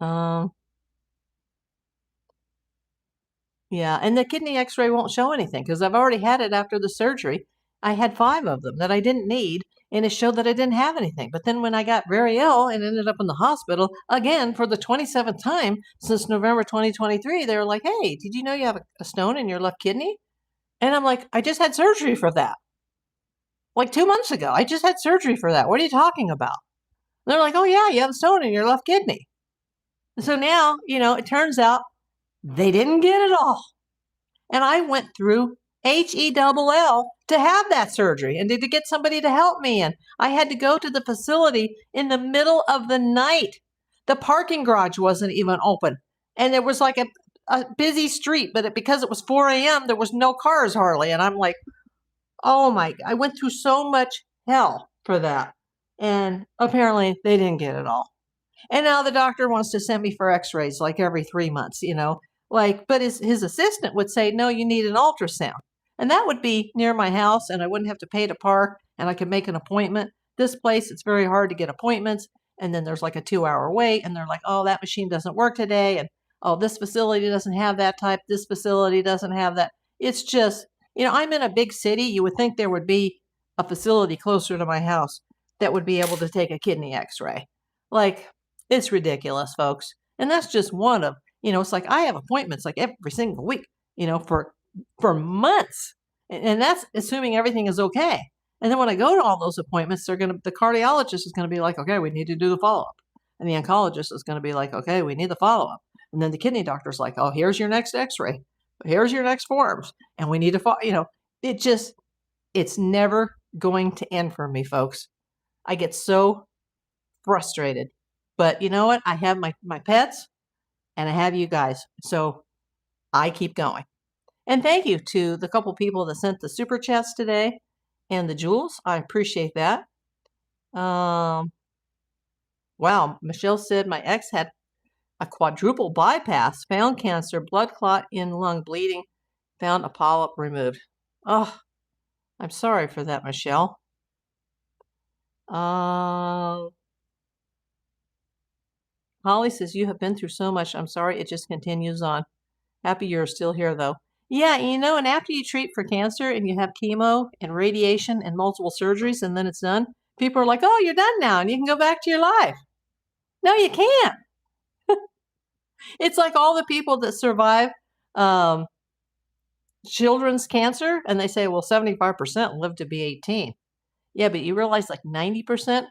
Yeah, and the kidney x-ray won't show anything because I've already had it after the surgery. I had 5 of them that I didn't need, and it showed that I didn't have anything. But then when I got very ill and ended up in the hospital, again, for the 27th time since November 2023, they were like, hey, did you know you have a stone in your left kidney? And I'm like, I just had surgery for that. Like 2 months ago, I just had surgery for that. What are you talking about? And they're like, oh, yeah, you have a stone in your left kidney. And so now, it turns out they didn't get it all. And I went through HELL to have that surgery and to get somebody to help me. And I had to go to the facility in the middle of the night. The parking garage wasn't even open. And there was like a busy street, but because it was 4 a.m., there was no cars hardly. And I'm like, oh my, I went through so much hell for that. And apparently they didn't get it all. And now the doctor wants to send me for x-rays like every 3 months, but his assistant would say, no, you need an ultrasound. And that would be near my house and I wouldn't have to pay to park and I could make an appointment. This place, it's very hard to get appointments. And then there's like a 2-hour wait and they're like, oh, that machine doesn't work today. And oh, this facility doesn't have that type. This facility doesn't have that. It's just, I'm in a big city. You would think there would be a facility closer to my house that would be able to take a kidney x-ray. Like, it's ridiculous, folks. And that's just one of, it's like I have appointments like every single week, for months. And that's assuming everything is okay. And then when I go to all those appointments, the cardiologist is going to be like, okay, we need to do the follow-up. And the oncologist is going to be like, okay, we need the follow-up. And then the kidney doctor's like, oh, here's your next x-ray. Here's your next forms. And we need to follow, it's never going to end for me, folks. I get so frustrated. But you know what? I have my pets and I have you guys. So I keep going. And thank you to the couple people that sent the super chats today and the jewels. I appreciate that. Wow. Michelle said my ex had a quadruple bypass, found cancer, blood clot in lung, bleeding, found a polyp removed. Oh, I'm sorry for that, Michelle. Holly says, you have been through so much. I'm sorry. It just continues on. Happy you're still here, though. Yeah, and after you treat for cancer and you have chemo and radiation and multiple surgeries and then it's done, people are like, oh, you're done now and you can go back to your life. No, you can't. It's like all the people that survive children's cancer and they say, well, 75% live to be 18. Yeah, but you realize like 90%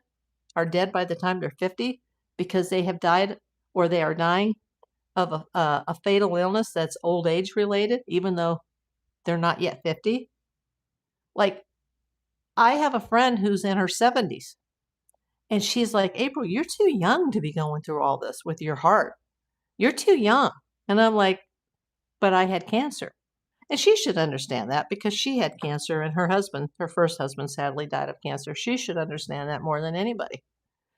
are dead by the time they're 50 because they have died or they are dying of a fatal illness that's old age related, even though they're not yet 50. Like, I have a friend who's in her 70s, and she's like, April, you're too young to be going through all this with your heart. You're too young. And I'm like, but I had cancer. And she should understand that because she had cancer and her husband, her first husband, sadly died of cancer. She should understand that more than anybody.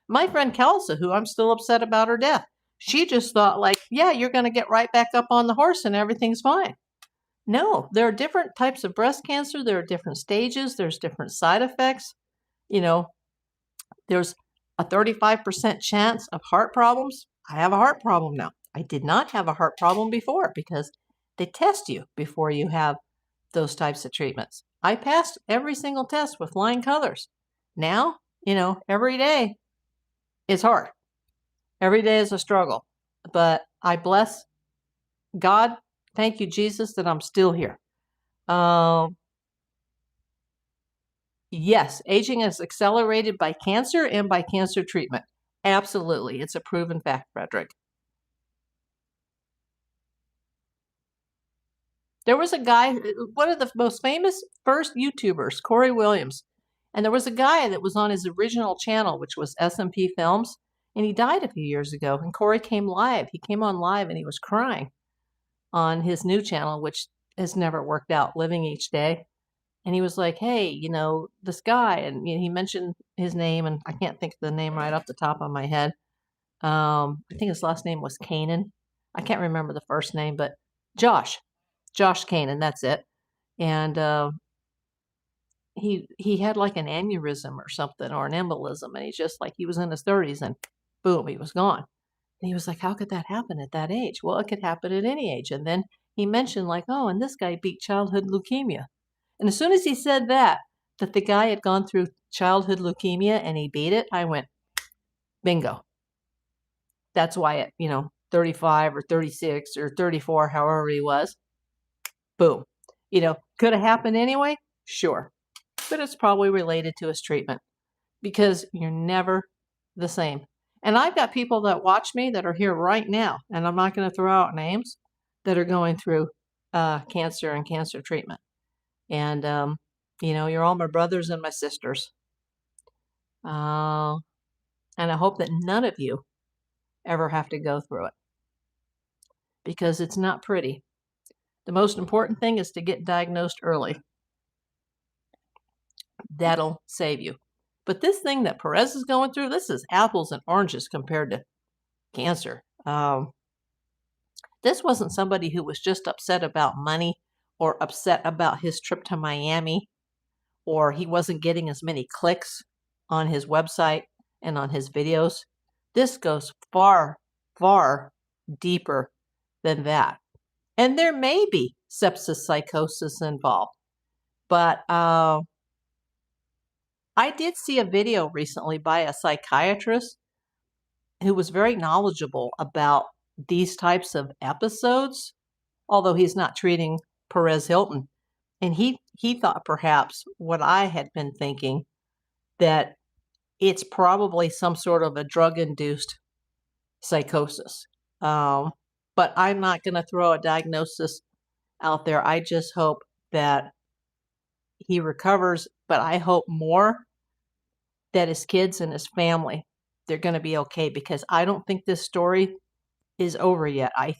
My friend Kelsa, who I'm still upset about her death, she just thought like, yeah, you're going to get right back up on the horse and everything's fine. No, there are different types of breast cancer. There are different stages. There's different side effects. There's a 35% chance of heart problems. I have a heart problem now. I did not have a heart problem before because they test you before you have those types of treatments. I passed every single test with flying colors. Now, every day is hard. Every day is a struggle. But I bless God, thank you, Jesus, that I'm still here. Yes, aging is accelerated by cancer and by cancer treatment. Absolutely. It's a proven fact, Frederick. There was a guy, one of the most famous first YouTubers, Corey Williams. And there was a guy that was on his original channel, which was SMP Films, and he died a few years ago. And Corey came live. He came on live and he was crying on his new channel, which has never worked out, Living Each Day. And he was like, hey, this guy, and he mentioned his name, and I can't think of the name right off the top of my head. I think his last name was Kanan. I can't remember the first name, but Josh Kanan, that's it. And he had like an aneurysm or something, or an embolism, and he's just like, he was in his 30s, and boom, he was gone. And he was like, how could that happen at that age? Well, it could happen at any age. And then he mentioned like, oh, and this guy beat childhood leukemia. And as soon as he said that the guy had gone through childhood leukemia and he beat it, I went, bingo. That's why at, 35 or 36 or 34, however he was, boom. Could have happened anyway? Sure. But it's probably related to his treatment because you're never the same. And I've got people that watch me that are here right now, and I'm not going to throw out names, that are going through cancer and cancer treatment. And, you're all my brothers and my sisters. And I hope that none of you ever have to go through it because it's not pretty. The most important thing is to get diagnosed early. That'll save you. But this thing that Perez is going through, this is apples and oranges compared to cancer. This wasn't somebody who was just upset about money or upset about his trip to Miami, or he wasn't getting as many clicks on his website and on his videos. This goes far, far deeper than that. And there may be sepsis psychosis involved. But I did see a video recently by a psychiatrist who was very knowledgeable about these types of episodes, although he's not treating Perez Hilton. And he thought perhaps what I had been thinking, that it's probably some sort of a drug-induced psychosis. But I'm not going to throw a diagnosis out there. I just hope that he recovers, but I hope more that his kids and his family, they're going to be okay, because I don't think this story is over yet. I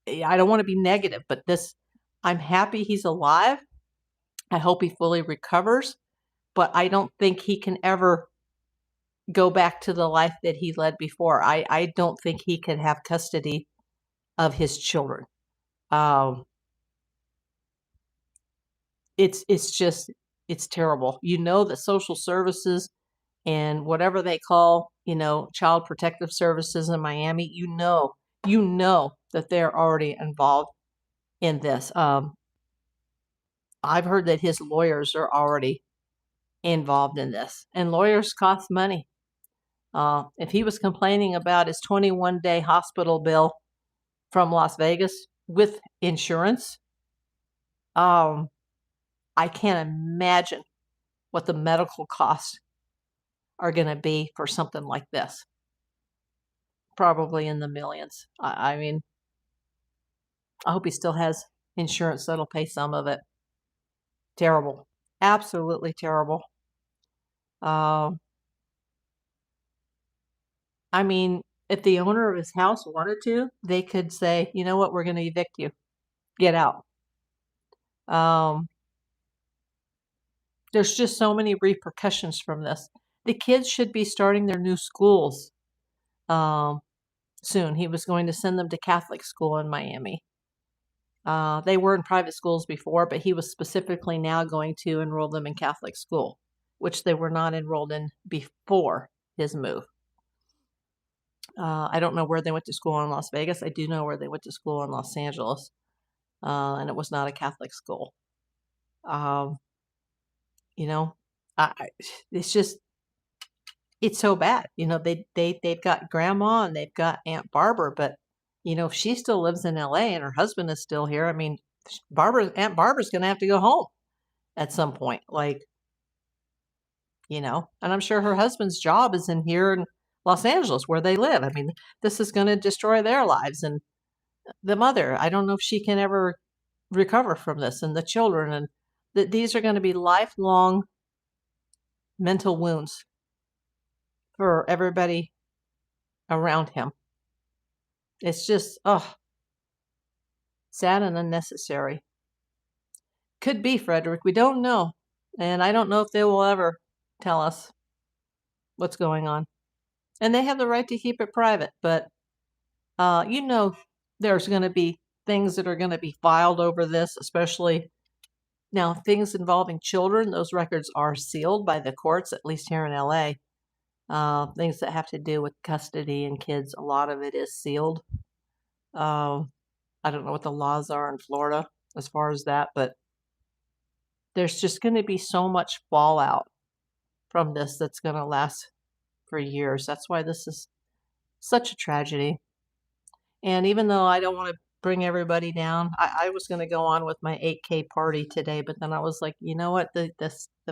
don't want to be negative, but I'm happy he's alive. I hope he fully recovers, but I don't think he can ever go back to the life that he led before. I don't think he can have custody of his children. It's terrible. The social services and whatever they call, child protective services in Miami, that they're already involved in this. I've heard that his lawyers are already involved in this, and lawyers cost money. If he was complaining about his 21-day hospital bill from Las Vegas with insurance, I can't imagine what the medical costs are going to be for something like this. Probably in the millions. I mean, I hope he still has insurance that'll pay some of it. Terrible. Absolutely terrible. I mean, if the owner of his house wanted to, they could say, you know what, we're going to evict you. Get out. There's just so many repercussions from this. The kids should be starting their new schools soon. He was going to send them to Catholic school in Miami. They were in private schools before, but he was specifically now going to enroll them in Catholic school, which they were not enrolled in before his move. I don't know where they went to school in Las Vegas. I do know where they went to school in Los Angeles, and it was not a Catholic school. You know, it's just, it's so bad. You know, they've got grandma and they've got Aunt Barbara, but you know, if she still lives in LA and her husband is still here, I mean, Aunt Barbara's going to have to go home at some point, like, you know, and I'm sure her husband's job is in here in Los Angeles where they live. I mean, this is going to destroy their lives. And the mother, I don't know if she can ever recover from this, and the children, and that these are going to be lifelong mental wounds for everybody around him. It's just, oh, sad and unnecessary. Could be, Frederick. We don't know. And I don't know if they will ever tell us what's going on. And they have the right to keep it private, but you know, there's going to be things that are going to be filed over this, especially now things involving children. Those records are sealed by the courts, at least here in LA. Things that have to do with custody and kids, a lot of it is sealed. I don't know what the laws are in Florida as far as that, but there's just going to be so much fallout from this that's going to last for years. That's why this is such a tragedy. And even though I don't want to bring everybody down, I was going to go on with my 8K party today, but then I was like, you know what? The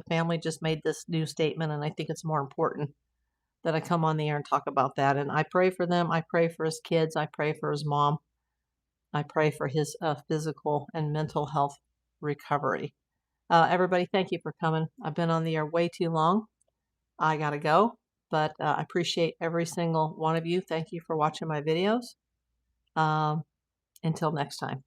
family just made this new statement, and I think it's more important that I come on the air and talk about that. And I pray for them. I pray for his kids. I pray for his mom. I pray for his physical and mental health recovery. Everybody, thank you for coming. I've been on the air way too long. I got to go, but I appreciate every single one of you. Thank you for watching my videos. Until next time.